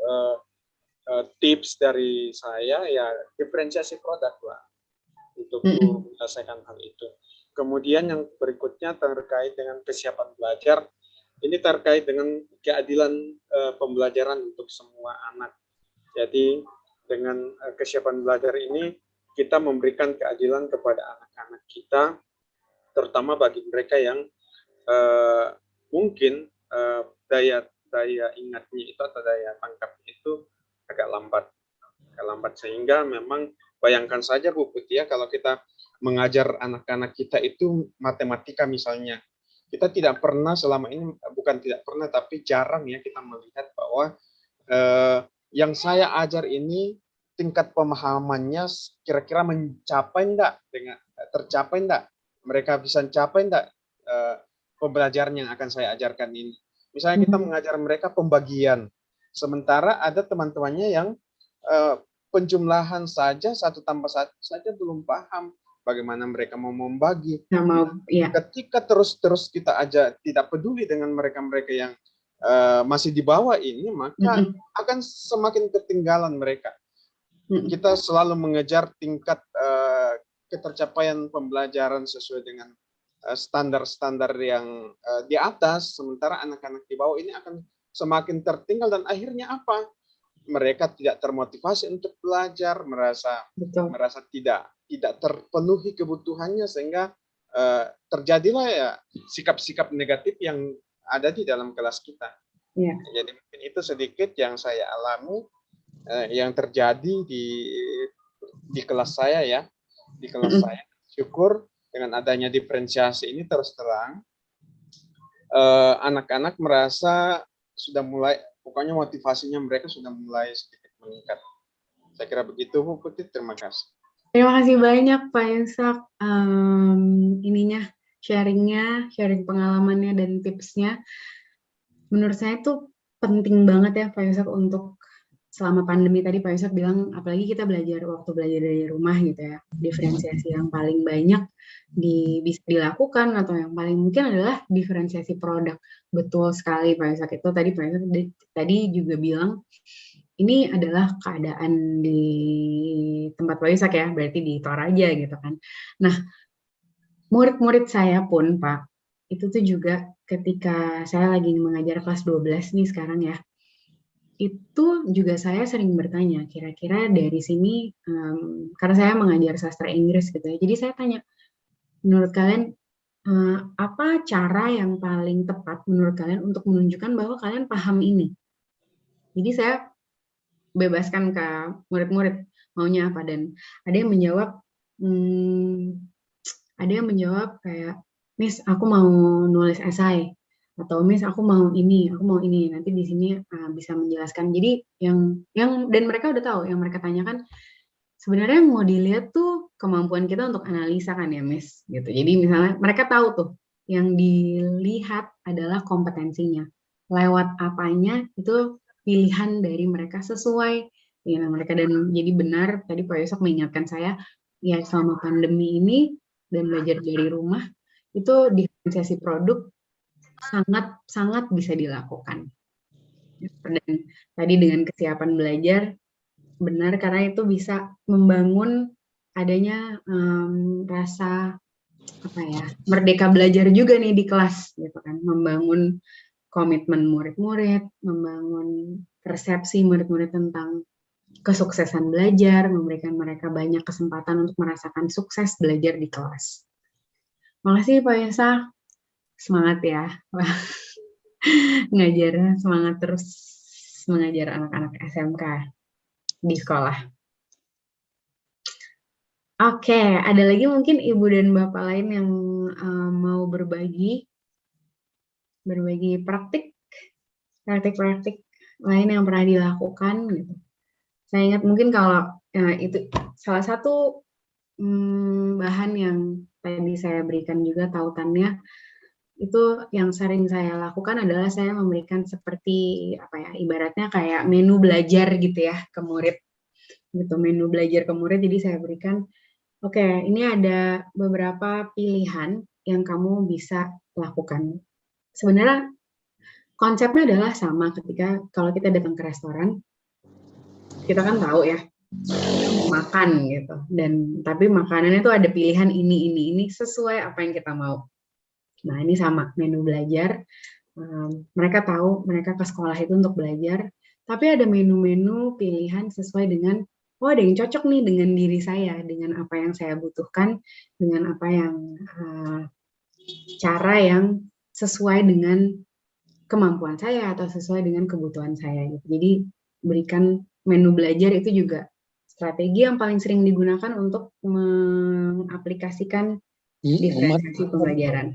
tips dari saya ya, diferensiasi produk lah untuk menyelesaikan hal itu. Kemudian yang berikutnya terkait dengan kesiapan belajar, ini terkait dengan keadilan pembelajaran untuk semua anak. Jadi dengan kesiapan belajar ini kita memberikan keadilan kepada anak-anak kita, terutama bagi mereka yang mungkin daya ingatnya itu atau daya tangkapnya itu agak lambat, sehingga memang bayangkan saja Bu Putih ya, kalau kita mengajar anak-anak kita itu matematika misalnya, kita tidak pernah selama ini, bukan tidak pernah tapi jarang ya kita melihat bahwa yang saya ajar ini tingkat pemahamannya kira-kira tercapai enggak, mereka bisa mencapai enggak pembelajaran yang akan saya ajarkan ini. Misalnya kita mengajar mereka pembagian, sementara ada teman-temannya yang penjumlahan saja 1+1 saja belum paham bagaimana mereka mau membagi. Ketika terus kita aja tidak peduli dengan mereka-mereka yang masih di bawah ini, maka akan semakin ketinggalan mereka. Kita selalu mengejar tingkat ketercapaian pembelajaran sesuai dengan standar-standar yang di atas, sementara anak-anak di bawah ini akan semakin tertinggal, dan akhirnya apa? Mereka tidak termotivasi untuk belajar, merasa tidak terpenuhi kebutuhannya, sehingga terjadilah ya sikap-sikap negatif yang ada di dalam kelas kita. Jadi mungkin itu sedikit yang saya alami, yang terjadi di kelas saya ya, di kelas saya. Syukur dengan adanya diferensiasi ini, terus terang anak-anak merasa sudah mulai, pokoknya motivasinya mereka sudah mulai sedikit meningkat. Saya kira begitu Bu Putih, terima kasih. Terima kasih banyak Pak Yusak, sharing pengalamannya dan tipsnya. Menurut saya itu penting banget ya Pak Yusak, untuk selama pandemi tadi Pak Yusak bilang, apalagi kita waktu belajar dari rumah gitu ya, diferensiasi yang paling banyak bisa dilakukan atau yang paling mungkin adalah diferensiasi produk. Betul sekali Pak Yusak, itu tadi Pak Yusak tadi juga bilang ini adalah keadaan di tempat Pak Yusak ya, berarti di Toraja gitu kan. Nah, murid-murid saya pun Pak, itu tuh juga ketika saya lagi mengajar kelas 12 nih sekarang ya, itu juga saya sering bertanya, kira-kira dari sini, karena saya mengajar sastra Inggris gitu ya, jadi saya tanya, menurut kalian apa cara yang paling tepat menurut kalian untuk menunjukkan bahwa kalian paham ini? Jadi saya bebaskan ke murid-murid maunya apa, dan ada yang menjawab kayak, Miss aku mau nulis esai, atau Miss aku mau ini, nanti di sini bisa menjelaskan. Jadi yang dan mereka udah tahu, yang mereka tanyakan sebenarnya yang mau dilihat tuh kemampuan kita untuk analisa kan ya Miss gitu. Jadi misalnya mereka tahu tuh yang dilihat adalah kompetensinya, lewat apanya itu pilihan dari mereka sesuai dengan mereka. Dan jadi benar tadi Pak Yusak mengingatkan saya, ya selama pandemi ini dan belajar dari rumah, itu diferensiasi produk sangat bisa dilakukan. Dan tadi dengan kesiapan belajar, benar, karena itu bisa membangun adanya rasa merdeka belajar juga nih di kelas gitu kan, membangun komitmen murid-murid, membangun persepsi murid-murid tentang kesuksesan belajar, memberikan mereka banyak kesempatan untuk merasakan sukses belajar di kelas. Makasih Pak Yusak. Semangat ya, ngajarnya semangat terus mengajar anak-anak SMK di sekolah. Oke, ada lagi mungkin Ibu dan Bapak lain yang mau berbagi praktik lain yang pernah dilakukan gitu. Saya ingat mungkin kalau itu salah satu bahan yang tadi saya berikan juga tautannya, itu yang sering saya lakukan adalah saya memberikan seperti ibaratnya kayak menu belajar gitu ya ke murid gitu, menu belajar ke murid. Jadi saya berikan, oke, ini ada beberapa pilihan yang kamu bisa lakukan. Sebenarnya konsepnya adalah sama ketika kalau kita datang ke restoran, kita kan tahu ya makan gitu, dan tapi makanannya itu ada pilihan ini sesuai apa yang kita mau. Nah, ini sama menu belajar. Mereka tahu mereka ke sekolah itu untuk belajar, tapi ada menu-menu pilihan sesuai dengan, oh ada yang cocok nih dengan diri saya, dengan apa yang saya butuhkan, dengan apa yang cara yang sesuai dengan kemampuan saya atau sesuai dengan kebutuhan saya. Gitu. Jadi berikan menu belajar itu juga strategi yang paling sering digunakan untuk mengaplikasikan diferensiasi pembelajaran.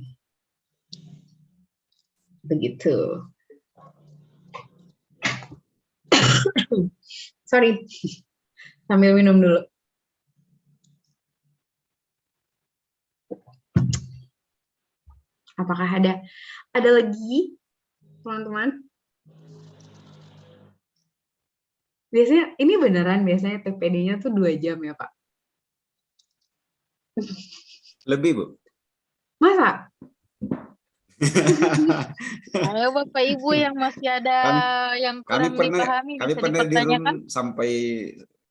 Begitu. Sorry, sambil minum dulu. Apakah ada lagi, teman-teman? Biasanya, ini beneran biasanya TPD-nya tuh 2 jam ya, Pak? Lebih, Bu. Masa? Ayo Bapak Ibu yang masih ada yang kurang dipahami Kami bisa pernah di dipertanyakan. room sampai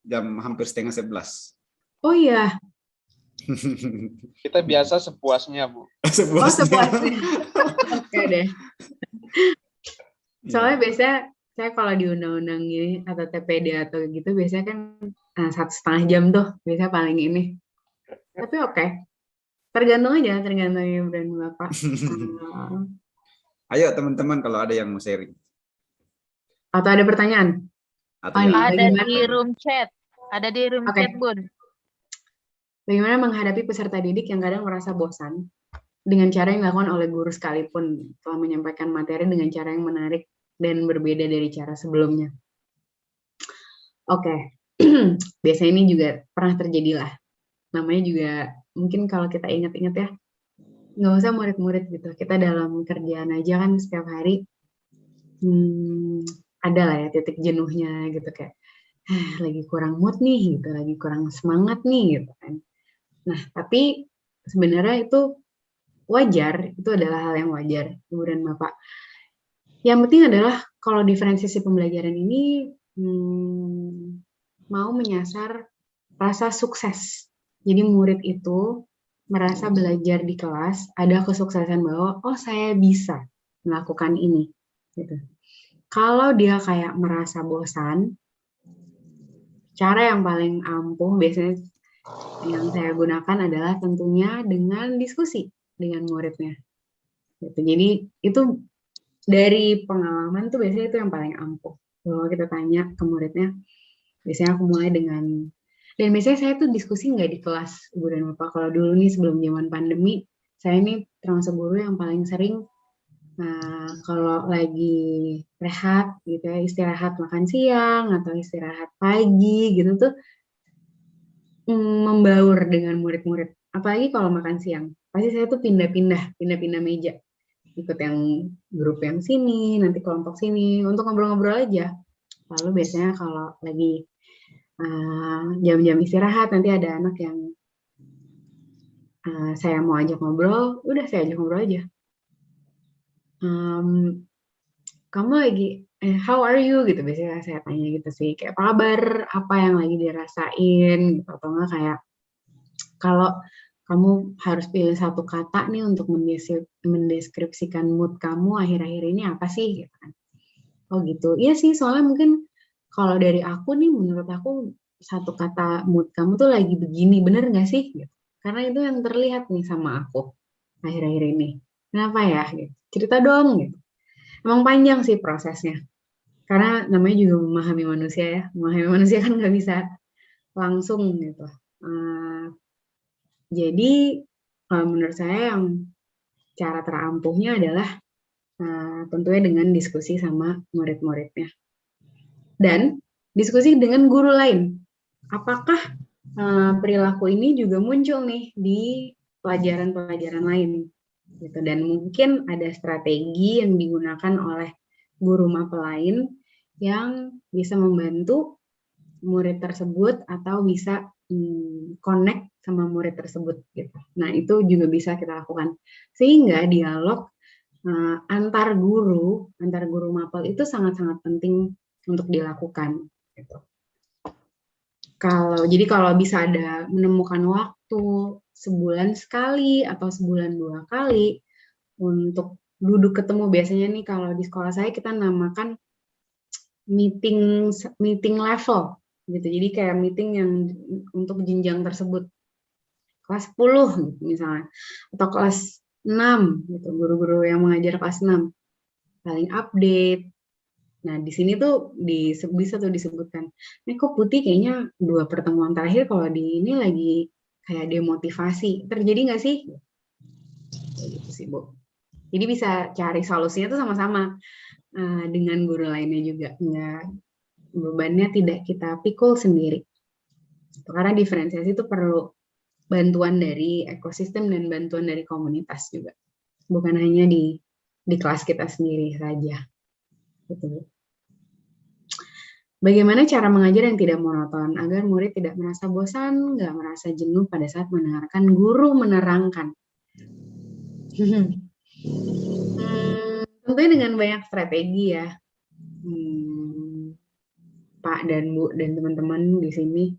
jam hampir setengah 11. Oh iya. Kita biasa sepuasnya, Bu. Sepuasnya. Oke deh. Soalnya biasanya saya kalau di undang-undang ini atau TPD atau gitu biasanya kan 1,5 jam tuh biasanya paling ini. Tapi oke. Tergantung Ibu dan Bapak. Ayo teman-teman kalau ada yang mau sharing. Atau ada pertanyaan? Atau ini, yang Ada bagaimana? di room chat. Ada di room Oke. chat, Bun. Bagaimana menghadapi peserta didik yang kadang merasa bosan dengan cara yang dilakukan oleh guru sekalipun telah menyampaikan materi dengan cara yang menarik dan berbeda dari cara sebelumnya. Oke. Biasanya ini juga pernah terjadi lah. Namanya juga mungkin kalau kita ingat-ingat ya, nggak usah murid-murid gitu. Kita dalam kerjaan aja kan setiap hari ada lah ya titik jenuhnya gitu kayak lagi kurang mood nih gitu, lagi kurang semangat nih gitu kan. Nah, tapi sebenarnya itu wajar, itu adalah hal yang wajar, Ibu dan Bapak. Yang penting adalah kalau diferensiasi pembelajaran ini mau menyasar rasa sukses. Jadi murid itu merasa belajar di kelas, ada kesuksesan bahwa, oh saya bisa melakukan ini. Gitu. Kalau dia kayak merasa bosan, cara yang paling ampuh biasanya yang saya gunakan adalah tentunya dengan diskusi dengan muridnya. Gitu. Jadi itu dari pengalaman tuh biasanya itu yang paling ampuh. Kalau kita tanya ke muridnya, biasanya aku mulai dengan, dan biasanya saya tuh diskusi nggak di kelas, Ibu dan Bapak. Kalau dulu nih sebelum zaman pandemi, saya ini termasuk guru yang paling sering kalau lagi rehat gitu ya, istirahat makan siang atau istirahat pagi gitu tuh membaur dengan murid-murid. Apalagi kalau makan siang, pasti saya tuh pindah-pindah meja. Ikut yang grup yang sini, nanti kelompok sini, untuk ngobrol-ngobrol aja. Lalu biasanya kalau lagi jam-jam istirahat, nanti ada anak yang saya mau ajak ngobrol, udah saya ajak ngobrol aja. Kamu lagi, how are you gitu, biasanya saya tanya gitu sih, kayak apa kabar, apa yang lagi dirasain, gitu, atau enggak kayak, kalau kamu harus pilih satu kata nih untuk mendeskripsikan mood kamu akhir-akhir ini apa sih, gitu kan. Oh gitu, iya sih, soalnya mungkin kalau dari aku nih, menurut aku satu kata mood kamu tuh lagi begini, bener nggak sih? Gitu. Karena itu yang terlihat nih sama aku akhir-akhir ini. Kenapa ya? Gitu. Cerita dong. Gitu. Emang panjang sih prosesnya. Karena namanya juga memahami manusia ya. Memahami manusia kan nggak bisa langsung gitu. Jadi kalau menurut saya yang cara terampuhnya adalah tentunya dengan diskusi sama murid-muridnya. Dan diskusi dengan guru lain. Apakah perilaku ini juga muncul nih di pelajaran-pelajaran lain? Gitu. Dan mungkin ada strategi yang digunakan oleh guru mapel lain yang bisa membantu murid tersebut atau bisa connect sama murid tersebut. Gitu. Nah itu juga bisa kita lakukan. Sehingga dialog antar guru mapel itu sangat-sangat penting untuk dilakukan. Gitu. Jadi kalau bisa ada menemukan waktu sebulan sekali atau sebulan 2 kali untuk duduk ketemu. Biasanya nih kalau di sekolah saya kita namakan meeting level gitu. Jadi kayak meeting yang untuk jenjang tersebut. Kelas 10 gitu misalnya, atau kelas 6 gitu, guru-guru yang mengajar kelas 6 saling update. Nah, di sini tuh bisa tuh disebutkan, ini kok Putih kayaknya 2 pertemuan terakhir kalau di ini lagi kayak demotivasi. Terjadi nggak sih? Kayak gitu sih, Bu. Jadi bisa cari solusinya tuh sama-sama dengan guru lainnya juga. Nggak, bebannya tidak kita pikul sendiri. Karena diferensiasi itu perlu bantuan dari ekosistem dan bantuan dari komunitas juga. Bukan hanya di kelas kita sendiri saja. Gitu. Bagaimana cara mengajar yang tidak monoton agar murid tidak merasa bosan, nggak merasa jenuh pada saat mendengarkan guru menerangkan? Tentunya dengan banyak strategi ya, Pak dan Bu dan teman-teman di sini.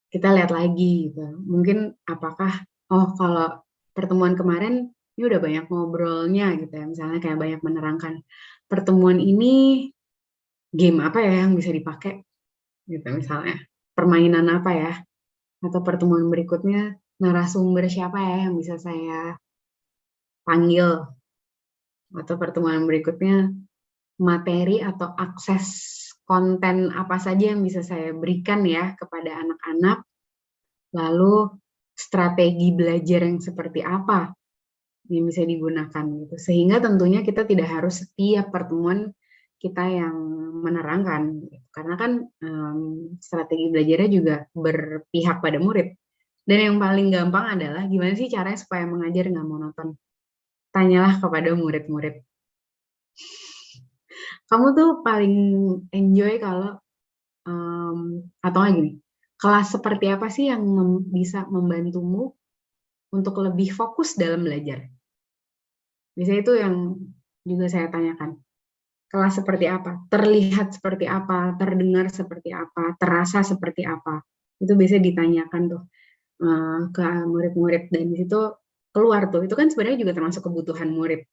Kita lihat lagi gitu. Mungkin apakah kalau pertemuan kemarin ini udah banyak ngobrolnya gitu ya, misalnya kayak banyak menerangkan. Pertemuan ini game apa ya yang bisa dipakai gitu misalnya. Permainan apa ya? Atau pertemuan berikutnya narasumber siapa ya yang bisa saya panggil? Atau pertemuan berikutnya materi atau akses konten apa saja yang bisa saya berikan ya kepada anak-anak, lalu strategi belajar yang seperti apa yang bisa digunakan gitu. Sehingga tentunya kita tidak harus setiap pertemuan kita yang menerangkan, gitu. Karena kan strategi belajarnya juga berpihak pada murid. Dan yang paling gampang adalah gimana sih caranya supaya mengajar nggak monoton? Tanyalah kepada murid-murid. Kamu tuh paling enjoy kalau atau nggak gini, kelas seperti apa sih yang bisa membantumu untuk lebih fokus dalam belajar? Biasanya itu yang juga saya tanyakan. Kelas seperti apa? Terlihat seperti apa? Terdengar seperti apa? Terasa seperti apa? Itu biasanya ditanyakan tuh ke murid-murid, dan di situ keluar tuh. Itu kan sebenarnya juga termasuk kebutuhan murid.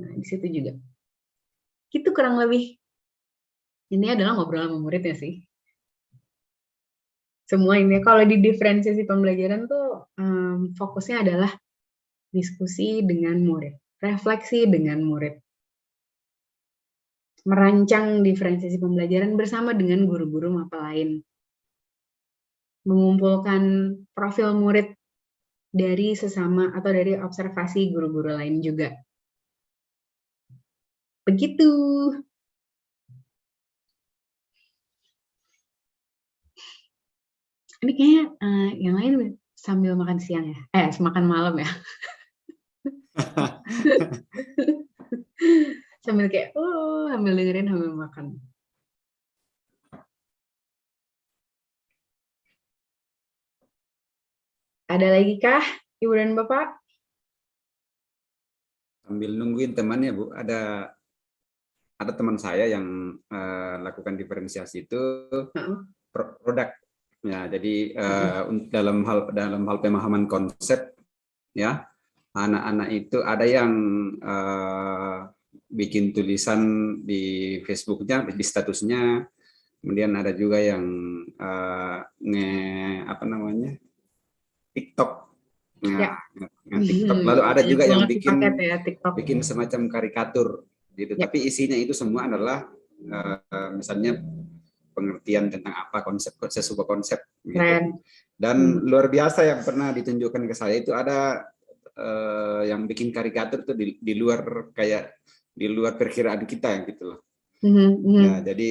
Nah, di situ juga. Itu kurang lebih. Ini adalah ngobrol sama muridnya sih. Semua ini kalau di diferensiasi pembelajaran tuh fokusnya adalah diskusi dengan murid, refleksi dengan murid, merancang diferensiasi pembelajaran bersama dengan guru-guru mapel lain, mengumpulkan profil murid dari sesama atau dari observasi guru-guru lain juga. Begitu. Ini kayaknya yang lain sambil makan siang ya, makan malam ya. Sambil kayak, sambil dengerin, sambil makan. Ada lagi kah, Ibu dan Bapak? Sambil nungguin temannya, Bu, ada teman saya yang lakukan diferensiasi itu produk. Ya, jadi dalam hal pemahaman konsep, ya, anak-anak itu ada yang bikin tulisan di Facebooknya, di statusnya, kemudian ada juga yang TikTok, TikTok. Lalu ada juga yang bikin semacam karikatur, gitu. Tapi isinya itu semua adalah misalnya pengertian tentang apa sebuah konsep gitu. Dan luar biasa yang pernah ditunjukkan ke saya itu ada yang bikin karikatur tuh di luar perkiraan kita yang gitu loh. Nah, jadi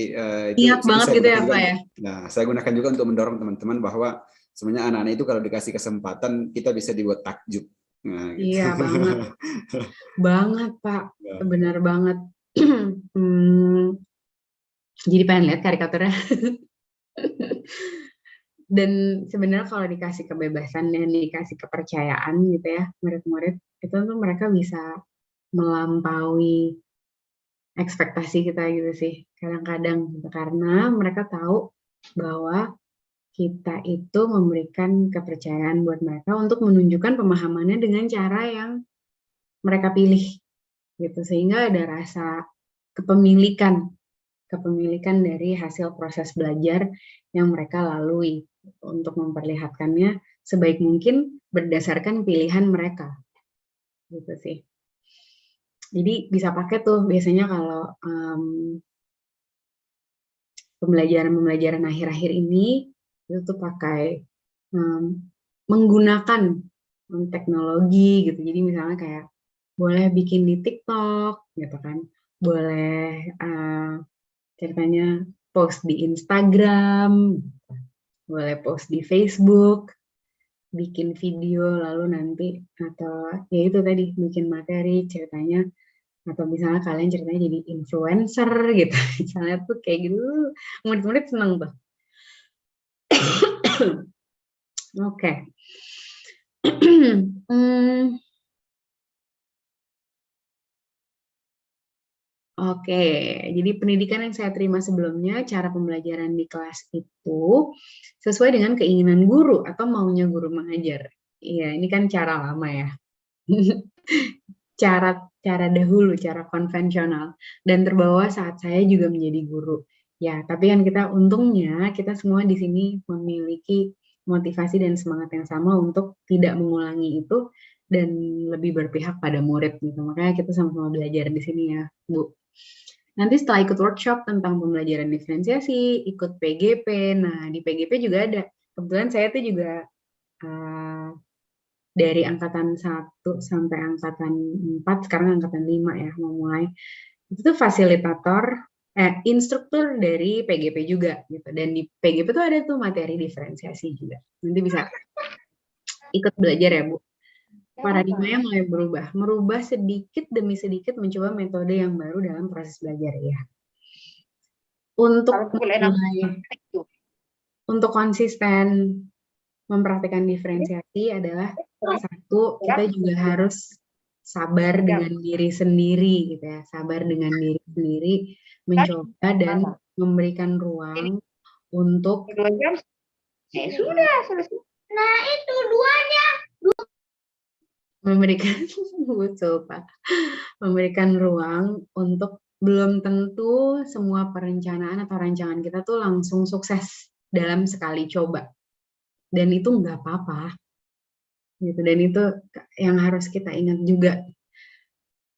itu banget gitu ya Pak ya. Nah, saya gunakan juga untuk mendorong teman-teman bahwa sebenarnya anak-anak itu kalau dikasih kesempatan kita bisa dibuat takjub. Nah, gitu. Iya banget, banget Pak, benar banget. Jadi pengen lihat karikaturnya. Dan sebenarnya kalau dikasih kebebasan dan dikasih kepercayaan gitu ya, murid-murid itu tuh mereka bisa melampaui ekspektasi kita gitu sih kadang-kadang, karena mereka tahu bahwa kita itu memberikan kepercayaan buat mereka untuk menunjukkan pemahamannya dengan cara yang mereka pilih gitu, sehingga ada rasa kepemilikan dari hasil proses belajar yang mereka lalui untuk memperlihatkannya sebaik mungkin berdasarkan pilihan mereka, gitu sih. Jadi bisa pakai tuh biasanya kalau pembelajaran akhir-akhir ini itu tuh pakai menggunakan teknologi gitu. Jadi misalnya kayak boleh bikin di TikTok gitu kan, boleh ceritanya post di Instagram, boleh post di Facebook, bikin video lalu nanti, atau ya itu tadi bikin materi ceritanya, atau misalnya kalian ceritanya jadi influencer gitu, misalnya tuh kayak gitu, murid-murid seneng tuh. Oke. Oke, jadi pendidikan yang saya terima sebelumnya, cara pembelajaran di kelas itu sesuai dengan keinginan guru atau maunya guru mengajar. Iya, ini kan cara lama ya. cara dahulu, cara konvensional, dan terbawa saat saya juga menjadi guru. Ya, tapi kan kita untungnya kita semua di sini memiliki motivasi dan semangat yang sama untuk tidak mengulangi itu dan lebih berpihak pada murid gitu. Makanya kita sama-sama belajar di sini ya, Bu. Nanti setelah ikut workshop tentang pembelajaran diferensiasi, ikut PGP. Nah, di PGP juga ada. Kebetulan saya tuh juga dari angkatan 1 sampai angkatan 4, sekarang angkatan 5 ya, mau mulai. Itu tuh fasilitator, instruktur dari PGP juga gitu. Dan di PGP tuh ada tuh materi diferensiasi juga. Nanti bisa ikut belajar ya, Bu. Paradigmanya mulai berubah, merubah sedikit demi sedikit, mencoba metode yang baru dalam proses belajar ya. Untuk konsisten mempraktikkan diferensiasi adalah satu, kita juga harus sabar dengan diri sendiri gitu ya, sabar dengan diri sendiri, mencoba dan memberikan ruang untuk Nah, itu duanya. memberikan betul Pak, memberikan ruang untuk belum tentu semua perencanaan atau rancangan kita tuh langsung sukses dalam sekali coba, dan itu nggak apa-apa gitu, dan itu yang harus kita ingat juga.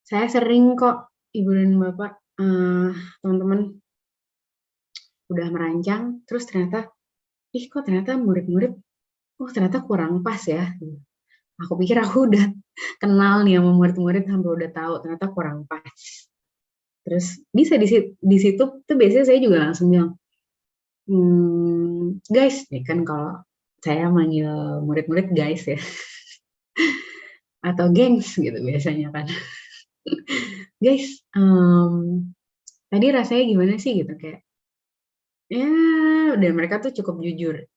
Saya sering kok Ibu dan Bapak, teman-teman udah merancang terus ternyata kok ternyata murid-murid ternyata kurang pas ya. Aku pikir aku udah kenal nih sama murid-murid sampai udah tahu ternyata kurang pas. Terus bisa di situ tuh biasanya saya juga langsung bilang, guys, nih kan kalau saya manggil murid-murid guys ya, atau gengs gitu biasanya kan. Guys, tadi rasanya gimana sih gitu, kayak ya, dan mereka tuh cukup jujur.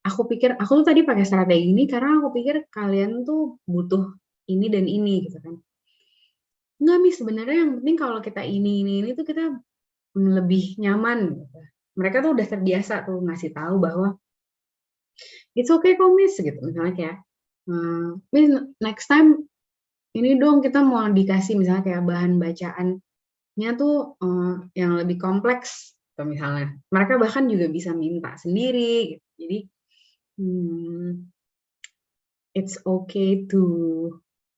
Aku pikir aku tuh tadi pakai strategi ini karena aku pikir kalian tuh butuh ini dan ini gitu kan. Enggak, Miss, sebenarnya yang penting kalau kita ini tuh kita lebih nyaman gitu. Mereka tuh udah terbiasa tuh ngasih tahu bahwa it's okay kok, Miss, gitu. Misalnya kayak, Miss, next time ini dong kita mau dikasih misalnya kayak bahan bacaannya tuh yang lebih kompleks, atau misalnya mereka bahkan juga bisa minta sendiri gitu. Jadi it's okay to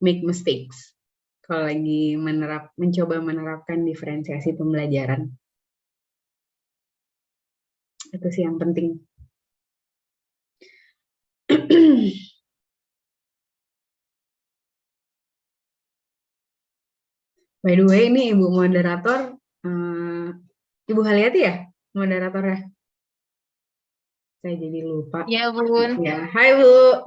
make mistakes kalau lagi mencoba menerapkan diferensiasi pembelajaran. Itu sih yang penting. By the way, ini Ibu moderator, Ibu Haliati ya moderatornya? Saya jadi lupa. Iya, Bun. Ya, hai Bu.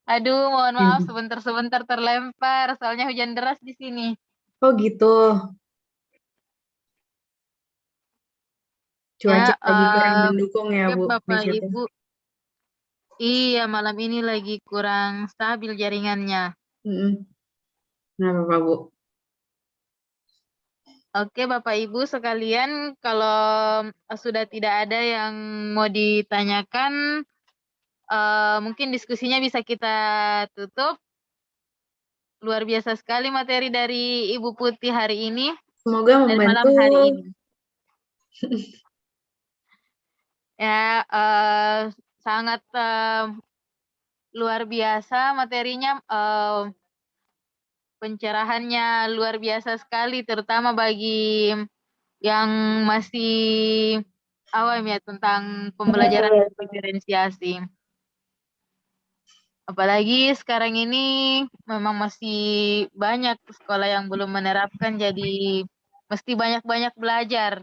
Aduh, mohon maaf sebentar-sebentar terlempar, soalnya hujan deras di sini. Oh gitu. Cuaca lagi kurang mendukung ya, Bu. Bapak Ibu. Iya, malam ini lagi kurang stabil jaringannya. Kenapa Pak Bu? Oke, Bapak Ibu sekalian, kalau sudah tidak ada yang mau ditanyakan, mungkin diskusinya bisa kita tutup. luar biasa sekali materi dari Ibu Putih hari ini, Semoga dari malam membantu. hari ini. Ya, sangat luar biasa materinya, pencerahannya luar biasa sekali, terutama bagi yang masih awam ya tentang pembelajaran diferensiasi. Apalagi sekarang ini memang masih banyak sekolah yang belum menerapkan, jadi mesti banyak-banyak belajar.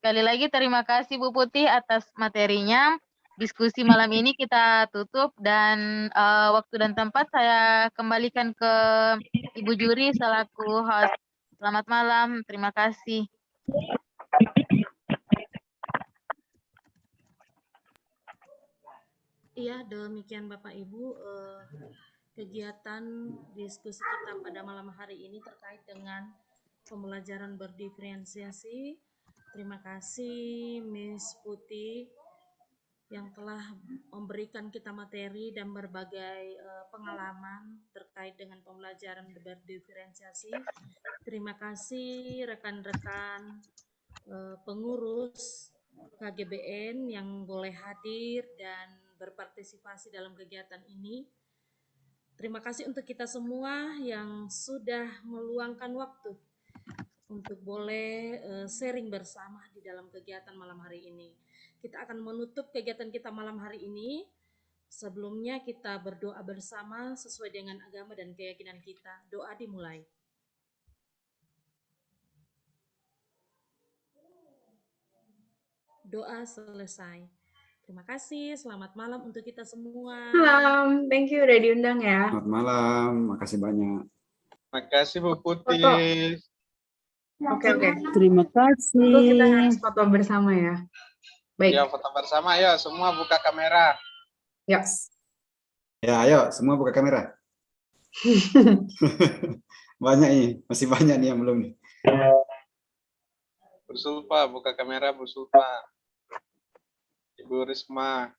Sekali lagi terima kasih Bu Putih atas materinya. Diskusi malam ini kita tutup dan waktu dan tempat saya kembalikan ke Ibu Juri selaku host. Selamat malam, terima kasih. Iya, demikian Bapak Ibu, kegiatan diskusi kita pada malam hari ini terkait dengan pembelajaran berdiferensiasi. Terima kasih Miss Putih yang telah memberikan kita materi dan berbagai pengalaman terkait dengan pembelajaran berdiferensiasi. Terima kasih rekan-rekan pengurus KGBN yang boleh hadir dan berpartisipasi dalam kegiatan ini. Terima kasih untuk kita semua yang sudah meluangkan waktu untuk boleh sharing bersama di dalam kegiatan malam hari ini. Kita akan menutup kegiatan kita malam hari ini. Sebelumnya kita berdoa bersama sesuai dengan agama dan keyakinan kita. Doa dimulai. Doa selesai. Terima kasih, selamat malam untuk kita semua. Malam, thank you udah diundang ya. Selamat malam, makasih banyak. Makasih Bu Putih. Oke. Terima Itu kita harus kasih. foto bersama ya. Baik. Ya, foto bersama ya, semua buka kamera. Yuk. Ya, ayo semua buka kamera. Banyak nih, masih banyak nih yang belum nih. Bu Sulfa, buka kamera Bu Sulfa. Ibu Risma.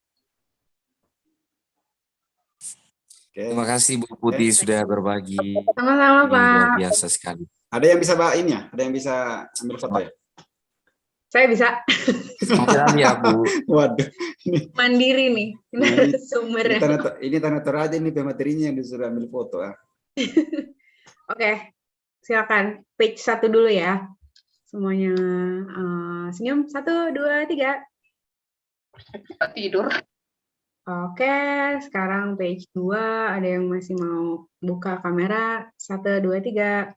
Oke. Terima kasih Bu Putih sudah berbagi. Sama-sama Ini luar Pak. biasa sekali. Ada yang bisa bawa ini ya? Ada yang bisa ambil foto ya? Saya bisa Silakan ya Bu. Waduh, mandiri nih. Nah, ini Sumbernya. ini tanda toraja nih pematerinya yang disuruh ambil foto. Oke, silakan page 1 dulu ya. Semuanya senyum. 1, 2, 3. Tidur. Oke, sekarang page 2. Ada yang masih mau buka kamera? 1, 2, 3.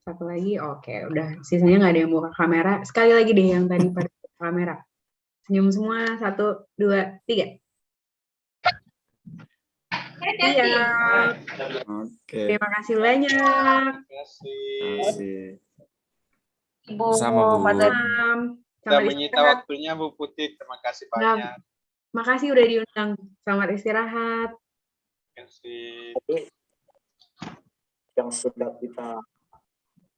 Satu lagi, oke, udah. Sisanya nggak ada yang buka kamera. Sekali lagi deh yang tadi pada buka kamera. Senyum semua. 1, 2, 3. Iya. Oke. Terima kasih banyak. Terima kasih. Kasih. Ibu Sama, Bu. Malam. Sudah Selamat menyita istirahat. waktunya Bu Putih. Terima kasih Nah, banyak. makasih udah diundang. Selamat istirahat. Terima kasih. yang sudah kita